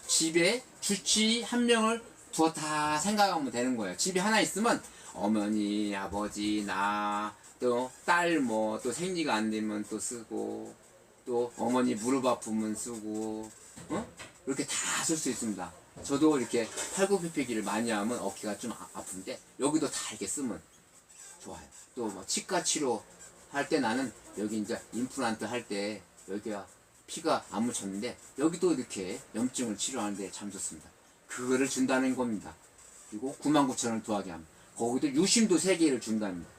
집에 주치 한 명을 두었다 생각하면 되는 거예요. 집에 하나 있으면 어머니, 아버지, 나, 또 딸 뭐 또 생리가 안 되면 또 쓰고, 또 어머니 무릎 아프면 쓰고, 이렇게 다 쓸 수 있습니다. 저도 이렇게 팔굽혀펴기를 많이 하면 어깨가 좀 아픈데 여기도 다 이렇게 쓰면 좋아요. 또 뭐 치과 치료 할 때 나는 여기 이제 임플란트 할 때 여기가 피가 안 묻혔는데 여기도 이렇게 염증을 치료하는데 참 좋습니다. 그거를 준다는 겁니다. 그리고 99,000원 더하게 합니다. 거기도 유심도 3개를 준답니다.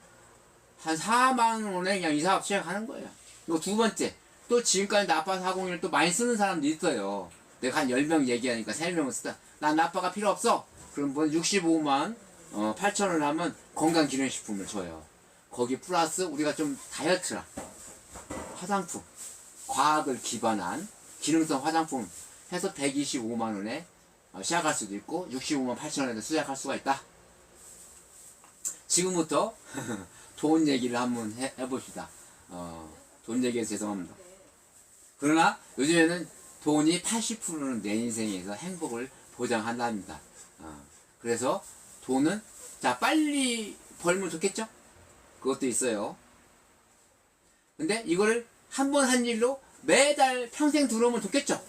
한 4만원에 그냥 이 사업 시작하는 거예요. 그리고 두 번째, 또 지금까지 나파40을 또 많이 쓰는 사람도 있어요. 내가 한 10명 얘기하니까 3명은 쓰다. 난 나파가 필요 없어. 그럼 뭐 65만 8천원 하면 건강기능식품을 줘요. 거기 플러스 우리가 좀 다이어트라 화장품, 과학을 기반한 기능성 화장품 해서 125만원에 시작할 수도 있고 65만 8천원에도 시작할 수가 있다. 지금부터 돈 얘기를 한번 해봅시다. 돈 얘기해서 죄송합니다. 그러나 요즘에는 돈이 80%는 내 인생에서 행복을 보장한답니다. 그래서 돈은 자 빨리 벌면 좋겠죠? 그것도 있어요. 근데 이거를 한 번 한 일로 매달 평생 들어오면 좋겠죠?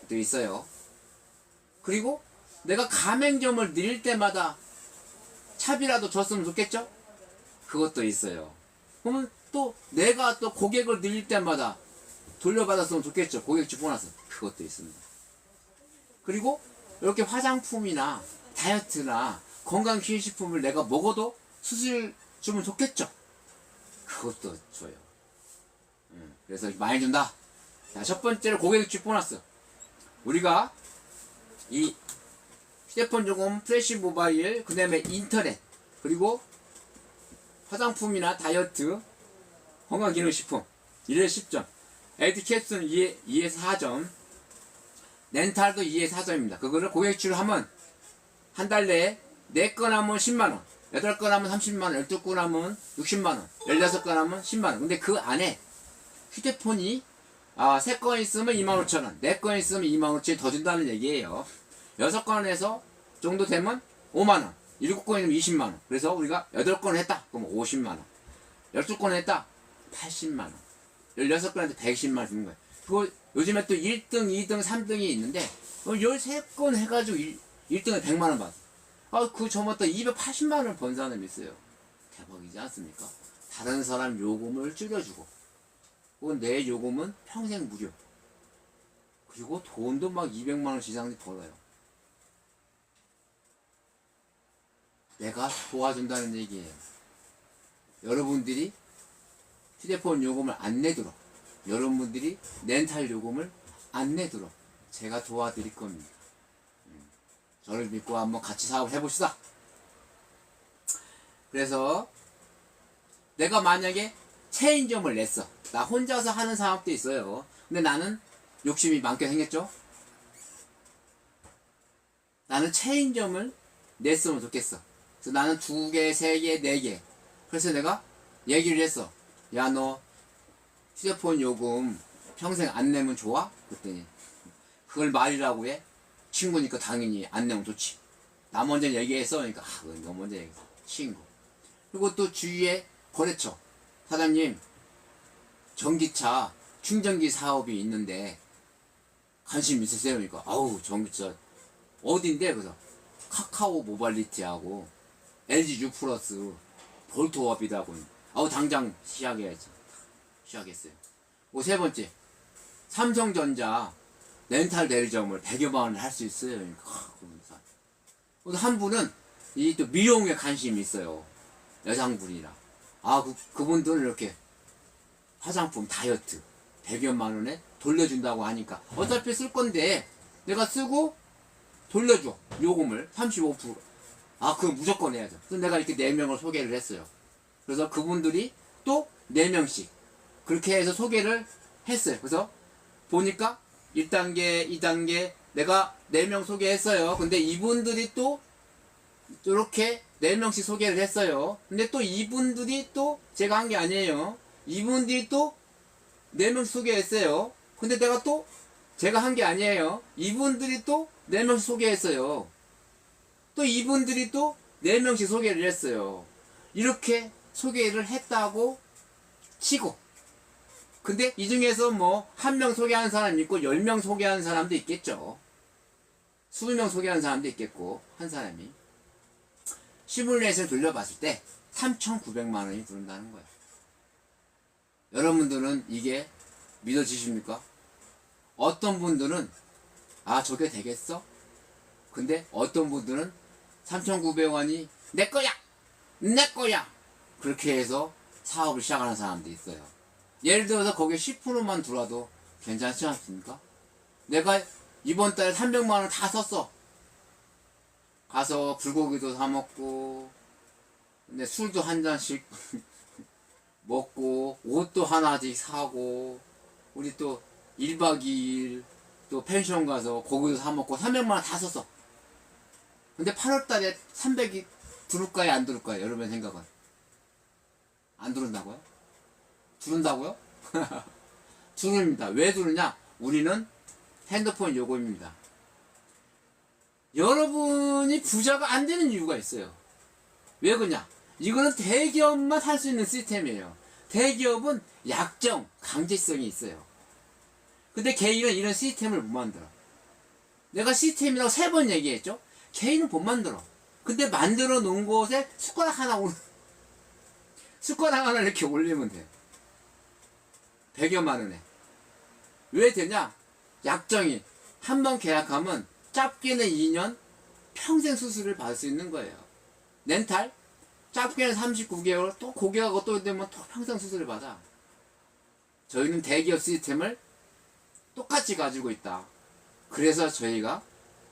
또 있어요. 그리고 내가 가맹점을 늘릴 때마다 차비라도 줬으면 좋겠죠? 그것도 있어요. 그러면 또 내가 또 고객을 늘릴 때마다 돌려받았으면 좋겠죠? 고객집 보너스. 그것도 있습니다. 그리고 이렇게 화장품이나 다이어트나 건강기능식품을 내가 먹어도 수수료 주면 좋겠죠? 그것도 줘요. 그래서 많이 준다. 자, 첫 번째로 고객집 보너스. 우리가 이 휴대폰 요금, 플래시 모바일, 그 다음에 인터넷, 그리고 화장품이나 다이어트, 건강기능식품 1회 10점, 에듀케이션 2에서 4점, 렌탈도 2에서 4점입니다. 그거를 고객주로 하면 한 달 내에 4건 하면 10만원, 8건 하면 30만원, 12건 하면 60만원, 16건 하면 10만원. 근데 그 안에 휴대폰이 3건 있으면 25,000원, 4건 있으면 25,000원이 더 준다는 얘기예요. 6건에서 정도 되면 5만원, 7건이면 20만원. 그래서 우리가 8건을 했다. 그럼 50만원. 12건을 했다. 80만원. 16건한테 110만원 주는 거예요. 그거 요즘에 또 1등, 2등, 3등이 있는데 13건 해가지고 1등에 100만원 받았어. 그 저번에 280만원을 번 사람이 있어요. 대박이지 않습니까? 다른 사람 요금을 줄여주고 혹은 내 요금은 평생 무료. 그리고 돈도 막 200만원 이상 벌어요. 내가 도와준다는 얘기예요. 여러분들이 휴대폰 요금을 안 내도록, 여러분들이 렌탈 요금을 안 내도록 제가 도와드릴 겁니다. 저를 믿고 한번 같이 사업을 해봅시다. 그래서 내가 만약에 체인점을 냈어. 나 혼자서 하는 사업도 있어요. 근데 나는 욕심이 많게 생겼죠. 나는 체인점을 냈으면 좋겠어. 그래서 나는 2개, 3개, 4개. 그래서 내가 얘기를 했어. 야, 너 휴대폰 요금 평생 안 내면 좋아? 그랬더니 그걸 말이라고 해? 친구니까 당연히 안 내면 좋지. 나 먼저 얘기했어. 그러니까 너 먼저 얘기했어. 친구. 그리고 또 주위에 거래처 사장님, 전기차 충전기 사업이 있는데 관심 있으세요? 그러니까 전기차 어딘데? 그래서 카카오 모빌리티하고 LG U 플러스 볼트업이라고. 당장 시작해야지. 시작했어요. 세 번째, 삼성전자 렌탈 대리점을 100여만 원을 할 수 있어요. 그러니까 한 분은 이 또 미용에 관심이 있어요. 여성분이라. 그분들은 이렇게 화장품 다이어트 100여만 원에 돌려준다고 하니까 어차피 쓸 건데 내가 쓰고 돌려줘. 요금을 35%. 그럼 무조건 해야죠. 그래서 내가 이렇게 4명을 소개를 했어요. 그래서 그분들이 또 4명씩 그렇게 해서 소개를 했어요. 그래서 보니까 1단계, 2단계 내가 4명 소개했어요. 근데 이분들이 또 이렇게 4명씩 소개를 했어요. 근데 또 이분들이 또 제가 한 게 아니에요. 이분들이 또 4명 소개했어요. 근데 내가 또 제가 한 게 아니에요. 이분들이 또 4명씩 소개했어요. 또 이분들이 또 4명씩 소개를 했어요. 이렇게 소개를 했다고 치고, 근데 이 중에서 뭐 1명 소개한 사람이 있고 10명 소개한 사람도 있겠죠. 20명 소개한 사람도 있겠고. 한 사람이 시뮬레이션을 돌려봤을 때 3,900만 원이 들어온다는 거예요. 여러분들은 이게 믿어지십니까? 어떤 분들은 저게 되겠어? 근데 어떤 분들은 3,900원이 내 거야! 내 거야! 그렇게 해서 사업을 시작하는 사람도 있어요. 예를 들어서 거기에 10%만 들어와도 괜찮지 않습니까? 내가 이번 달에 300만 원 다 썼어. 가서 불고기도 사 먹고, 근데 술도 한 잔씩 먹고, 옷도 하나씩 사고, 우리 또 1박 2일 또 펜션 가서 고기도 사 먹고 300만 원 다 썼어. 근데 8월 달에 300이 들을까요? 안 들을까요? 여러분의 생각은? 안 들은다고요? 들은다고요? 들습니다. 왜 들으냐? 우리는 핸드폰 요금입니다. 여러분이 부자가 안 되는 이유가 있어요. 왜 그러냐? 이거는 대기업만 할 수 있는 시스템이에요. 대기업은 약정, 강제성이 있어요. 근데 개인은 이런 시스템을 못 만들어. 내가 시스템이라고 3번 얘기했죠? 개인은 못 만들어. 근데 만들어 놓은 곳에 숟가락 하나 이렇게 올리면 돼. 100여만 원에. 왜 되냐? 약정이 한 번 계약하면 짧게는 2년, 평생 수수료를 받을 수 있는 거예요. 렌탈 짧게는 39개월, 또 고객하고 또 되면 또 평생 수수료를 받아. 저희는 대기업 시스템을 똑같이 가지고 있다. 그래서 저희가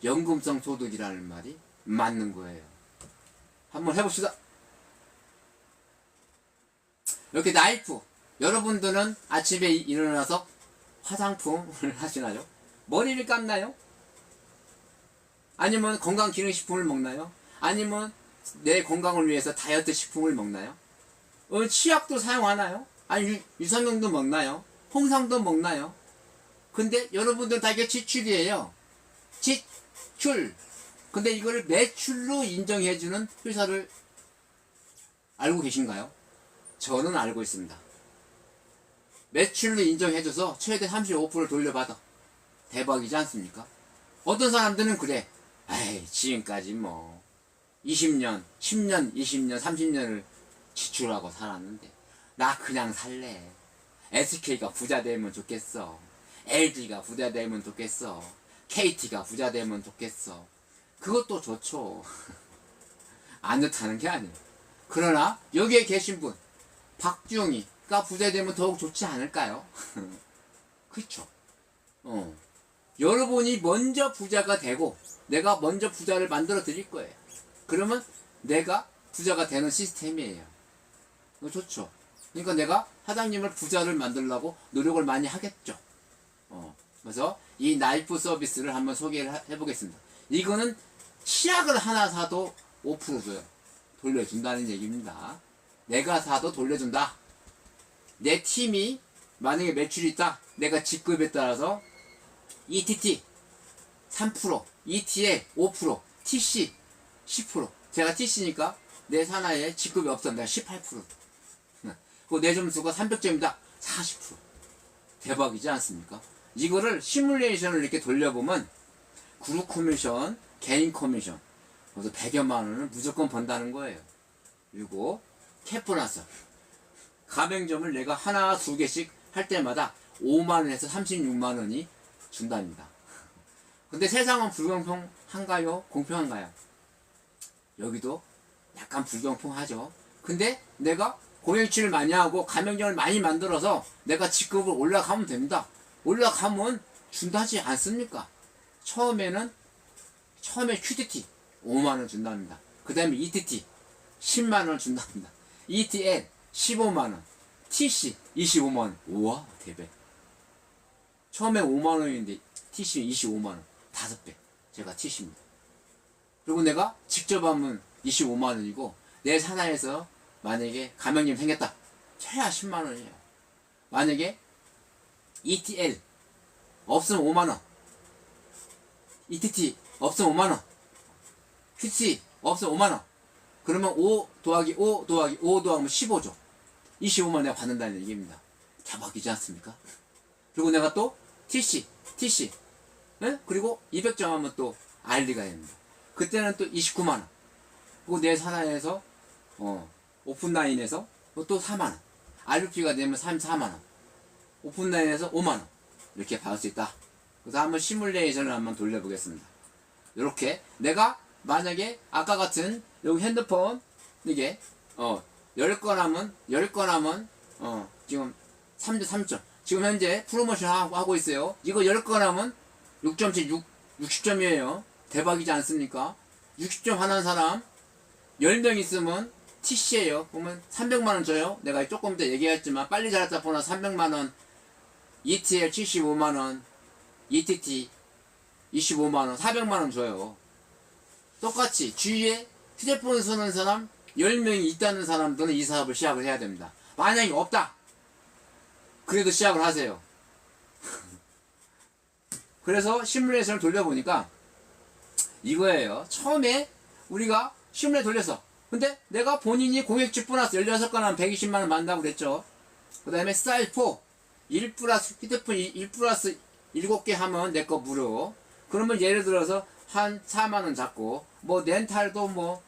연금성 소득이라는 말이 맞는 거예요. 한번 해봅시다. 이렇게 나이프. 여러분들은 아침에 일어나서 화장품을 하시나요? 머리를 감나요? 아니면 건강기능식품을 먹나요? 아니면 내 건강을 위해서 다이어트 식품을 먹나요? 치약도 사용하나요? 아니 유산균도 먹나요? 홍삼도 먹나요? 근데 여러분들 다 이게 지출이에요. 지출. 근데 이거를 매출로 인정해주는 회사를 알고 계신가요? 저는 알고 있습니다. 매출로 인정해줘서 최대 35% 돌려받아. 대박이지 않습니까? 어떤 사람들은 그래. 에이, 지금까지 뭐 20년, 10년, 20년, 30년을 지출하고 살았는데 나 그냥 살래. SK가 부자 되면 좋겠어. LG가 부자 되면 좋겠어. KT가 부자 되면 좋겠어. 그것도 좋죠. 안 좋다는 게 아니에요. 그러나 여기에 계신 분 박주영이가 부자 되면 더욱 좋지 않을까요? 그렇죠. 여러분이 먼저 부자가 되고 내가 먼저 부자를 만들어 드릴 거예요. 그러면 내가 부자가 되는 시스템이에요. 좋죠. 그러니까 내가 사장님을 부자를 만들려고 노력을 많이 하겠죠. 그래서 이 나이프 서비스를 한번 소개를 해보겠습니다. 이거는 치약을 하나 사도 5% 줘요. 돌려준다는 얘기입니다. 내가 사도 돌려준다. 내 팀이 만약에 매출이 있다. 내가 직급에 따라서 ETT 3%, ETL 5%, TC 10%. 제가 TC니까 내 산하에 직급이 없어. 내가 18%. 그리고 내 점수가 300점이다. 40%. 대박이지 않습니까? 이거를 시뮬레이션을 이렇게 돌려보면 그룹 커미션, 개인 커미션, 그래서 100여만 원을 무조건 번다는 거예요. 그리고 캐프나서 가맹점을 내가 하나, 두 개씩 할 때마다 5만 원에서 36만 원이 준답니다. 근데 세상은 불공평한가요? 공평한가요? 여기도 약간 불공평하죠. 근데 내가 공익치를 많이 하고 가맹점을 많이 만들어서 내가 직급을 올라가면 됩니다. 올라가면 준다지 않습니까? 처음에 QTT 5만원 준답니다. 그 다음에 ETT 10만원 준답니다. ETL 15만원, TC 25만원. 우와, 대박. 처음에 5만원인데 TC 25만원. 5배. 제가 TC입니다. 그리고 내가 직접 하면 25만원이고 내 산하에서 만약에 가맹점 생겼다. 최하 10만원이에요. 만약에 ETL 없으면 5만원, ETT 없으면 5만원, QC 없으면 5만원. 그러면 5 더하기 5 더하기 5 더하면 15죠. 25만원 내가 받는다는 얘기입니다. 대박이지 않습니까? 그리고 내가 또 TC 네? 그리고 200점 하면 또 RD가 됩니다. 그때는 또 29만원. 그리고 내 산하에서 오픈라인에서 또 4만원. RP가 되면 34만원. 오픈라인에서 5만원. 이렇게 받을 수 있다. 그래서 한번 시뮬레이션을 한번 돌려보겠습니다. 이렇게 내가 만약에 아까 같은 여기 핸드폰 이게 10건 하면 지금 3점 3점. 지금 현재 프로모션 하고 있어요. 이거 10건 하면 6점씩 60점이에요. 대박이지 않습니까? 60점 하는 사람 10명 있으면 TC예요. 그러면 300만원 줘요. 내가 조금 더 얘기했지만 빨리 잘했다 보나 300만원, ETL 75만원, ETT 25만원, 400만원 줘요. 똑같이 주위에 휴대폰 쓰는 사람 10명이 있다는 사람들은 이 사업을 시작을 해야 됩니다. 만약에 없다. 그래도 시작을 하세요. 그래서 시뮬레이션을 돌려보니까 이거예요. 처음에 우리가 시뮬레이션 돌렸어. 근데 내가 본인이 공익집 보너스 16건 하면 120만원 만다고 그랬죠. 그 다음에 쌀4 1 플러스 휴대폰 1 플러스 7개 하면 내 거 무료. 그러면 예를 들어서 한 4만원 잡고 뭐 렌탈도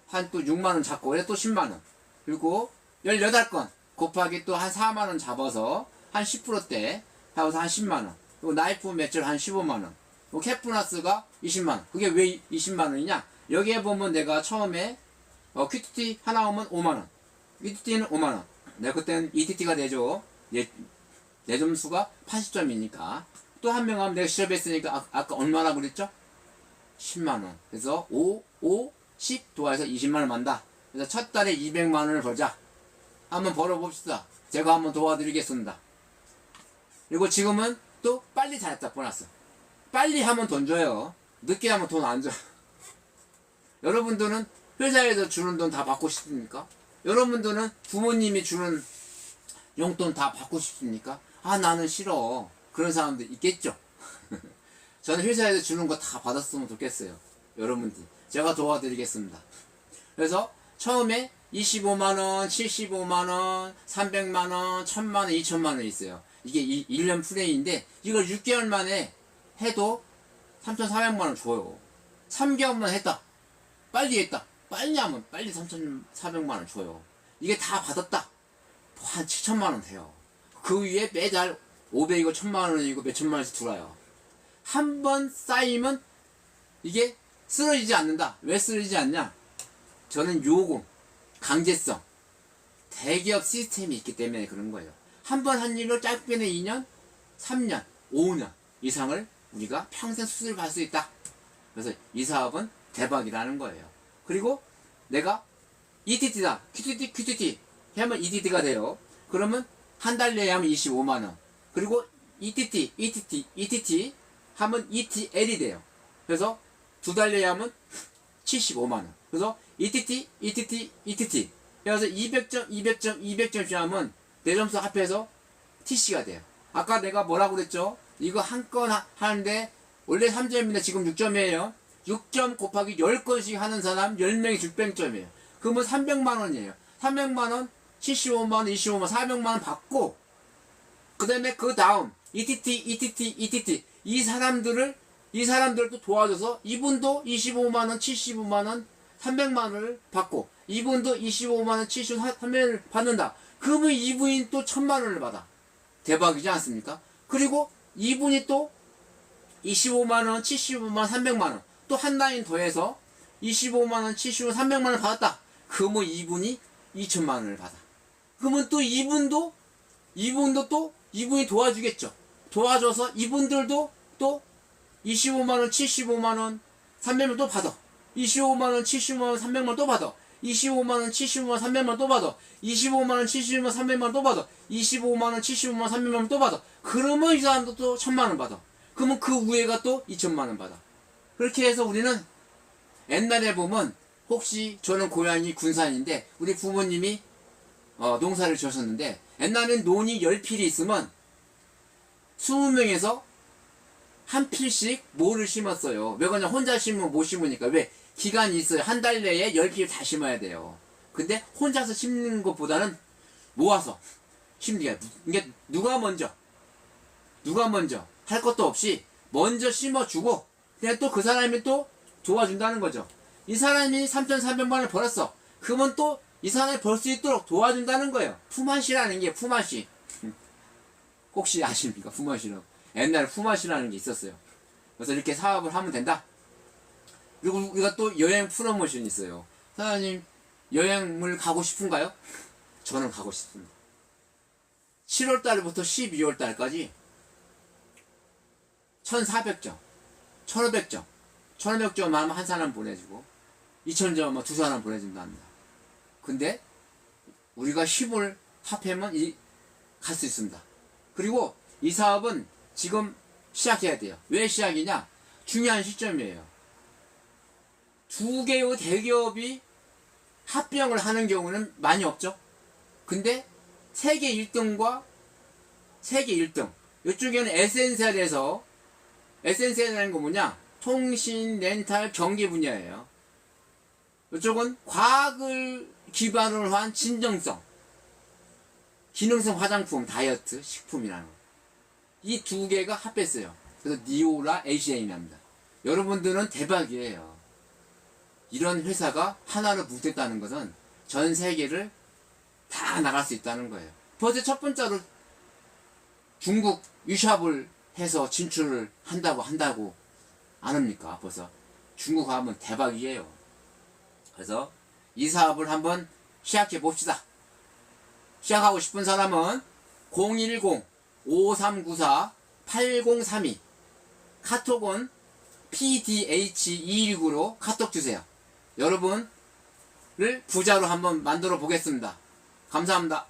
한 또 6만원 잡고 그래 또 10만원. 그리고 18건 곱하기 또 한 4만원 잡아서 한 10%대 하고서 한 10만원. 그리고 나이프 매출 한 15만원. 그리고 캐프나스가 20만원. 그게 왜 20만원이냐? 여기에 보면 내가 처음에 QTT 하나 오면 5만원. ETT는 5만원. 내가 그때는 ETT가 되죠. 내 점수가 80점이니까. 또 한 명 하면 내가 실업했으니까 아까 얼마나 그랬죠? 10만원. 그래서 10 도와서 20만원 만다. 그래서 첫 달에 200만원을 벌자. 한번 벌어봅시다. 제가 한번 도와드리겠습니다. 그리고 지금은 또 빨리 잘했다 보너스. 빨리 하면 돈 줘요. 늦게 하면 돈 안 줘요. 여러분들은 회사에서 주는 돈 다 받고 싶습니까? 여러분들은 부모님이 주는 용돈 다 받고 싶습니까? 아 나는 싫어. 그런 사람들 있겠죠. 저는 회사에서 주는 거 다 받았으면 좋겠어요. 여러분들. 제가 도와드리겠습니다. 그래서 처음에 25만원, 75만원, 300만원, 1000만원, 2000만원 있어요. 이게 1년 플레이인데 이걸 6개월 만에 해도 3,400만원 줘요. 3개월만 했다. 빨리 했다. 빨리 하면 빨리 3,400만원 줘요. 이게 다 받았다. 한 7천만원 돼요. 그 위에 매달 500이고 1000만원이고 몇천만원씩 들어와요. 한 번 쌓이면 이게 쓰러지지 않는다. 왜 쓰러지지 않냐? 저는 요금, 강제성, 대기업 시스템이 있기 때문에 그런 거예요. 한 번 한 일로 짧게는 2년, 3년, 5년 이상을 우리가 평생 수술을 받을 수 있다. 그래서 이 사업은 대박이라는 거예요. 그리고 내가 ETT다, QTT 하면 ETT가 돼요. 그러면 한 달 내에 하면 25만원. 그리고 ETT 하면 ETL이 돼요. 그래서 두 달 내에 하면 75만원. 그래서 ETT. 그래서 200점씩 하면 내 점수 합해서 TC가 돼요. 아까 내가 뭐라고 그랬죠? 이거 한 건 하는데 원래 3점인데 지금 6점이에요. 6점 곱하기 10건씩 하는 사람 10명이 600점이에요. 그러면 300만원이에요. 300만원, 75만원, 25만원, 400만원 받고 그 다음에 그 다음 ETT 이 사람들도 도와줘서 이분도 25만원, 75만원, 300만원을 받고 이분도 25만원, 73만원을 받는다. 그러면 이분이 또 1000만원을 받아. 대박이지 않습니까? 그리고 이분이 또 25만원, 75만원, 300만원 또 한 라인 더해서 25만원, 75만원, 300만원 받았다. 그러면 이분이 2000만원을 받아. 그러면 또 이분도 또 이분이 도와주겠죠. 도와줘서 이분들도 또 25만원, 75만원, 300만원 또 받아. 25만원, 75만원, 300만원 또 받아. 25만원, 75만원, 300만원 또 받아. 25만원, 75만원, 300만원 또 받아. 25만원, 75만원, 300만원 또 받아. 그러면 이 사람도 또 1000만원 받아. 그러면 그 위에가 또 2000만원 받아. 그렇게 해서 우리는 옛날에 보면 혹시 저는 고향이 군산인데 우리 부모님이 농사를 지으셨는데 옛날엔 논이 10필이 있으면 20명에서 한 필씩 모를 심었어요. 왜 그러냐? 혼자 심으면 못 심으니까. 왜? 기간이 있어요. 한 달 내에 10필 다 심어야 돼요. 근데 혼자서 심는 것보다는 모아서 심는 게 누가 먼저 할 것도 없이 먼저 심어주고 그냥 또 그 사람이 또 도와준다는 거죠. 이 사람이 3,400만원을 벌었어. 그러면 또 이 사람이 벌 수 있도록 도와준다는 거예요. 품앗이라는 게 품앗이. 혹시 아십니까? 품앗이라고. 옛날에 품앗이라는 게 있었어요. 그래서 이렇게 사업을 하면 된다. 그리고 우리가 또 여행 프로모션이 있어요. 사장님 여행을 가고 싶은가요? 저는 가고 싶습니다. 7월달부터 12월달까지 1400점 1500점 1500점 하면 한 사람 보내주고 2000점 하면 두 사람 보내준다 합니다. 근데 우리가 힘을 합하면 갈 수 있습니다. 그리고 이 사업은 지금 시작해야 돼요. 왜 시작이냐? 중요한 시점이에요. 두 개의 대기업이 합병을 하는 경우는 많이 없죠. 근데 세계 1등과 세계 1등 이쪽에는 에센셜이라는 거 뭐냐? 통신, 렌탈, 전기 분야예요. 이쪽은 과학을 기반으로 한 진정성, 기능성 화장품, 다이어트, 식품이라는 거. 이 두 개가 합했어요. 그래서 니오라 ACN입니다. 여러분들은 대박이에요. 이런 회사가 하나로 뭉쳤다는 것은 전 세계를 다 나갈 수 있다는 거예요. 벌써 첫 번째로 중국 유샵을 해서 진출을 한다고 안 합니까? 벌써 중국 하면 대박이에요. 그래서 이 사업을 한번 시작해 봅시다. 시작하고 싶은 사람은 010-5394-8032 카톡은 PDH219로 카톡 주세요. 여러분을 부자로 한번 만들어 보겠습니다. 감사합니다.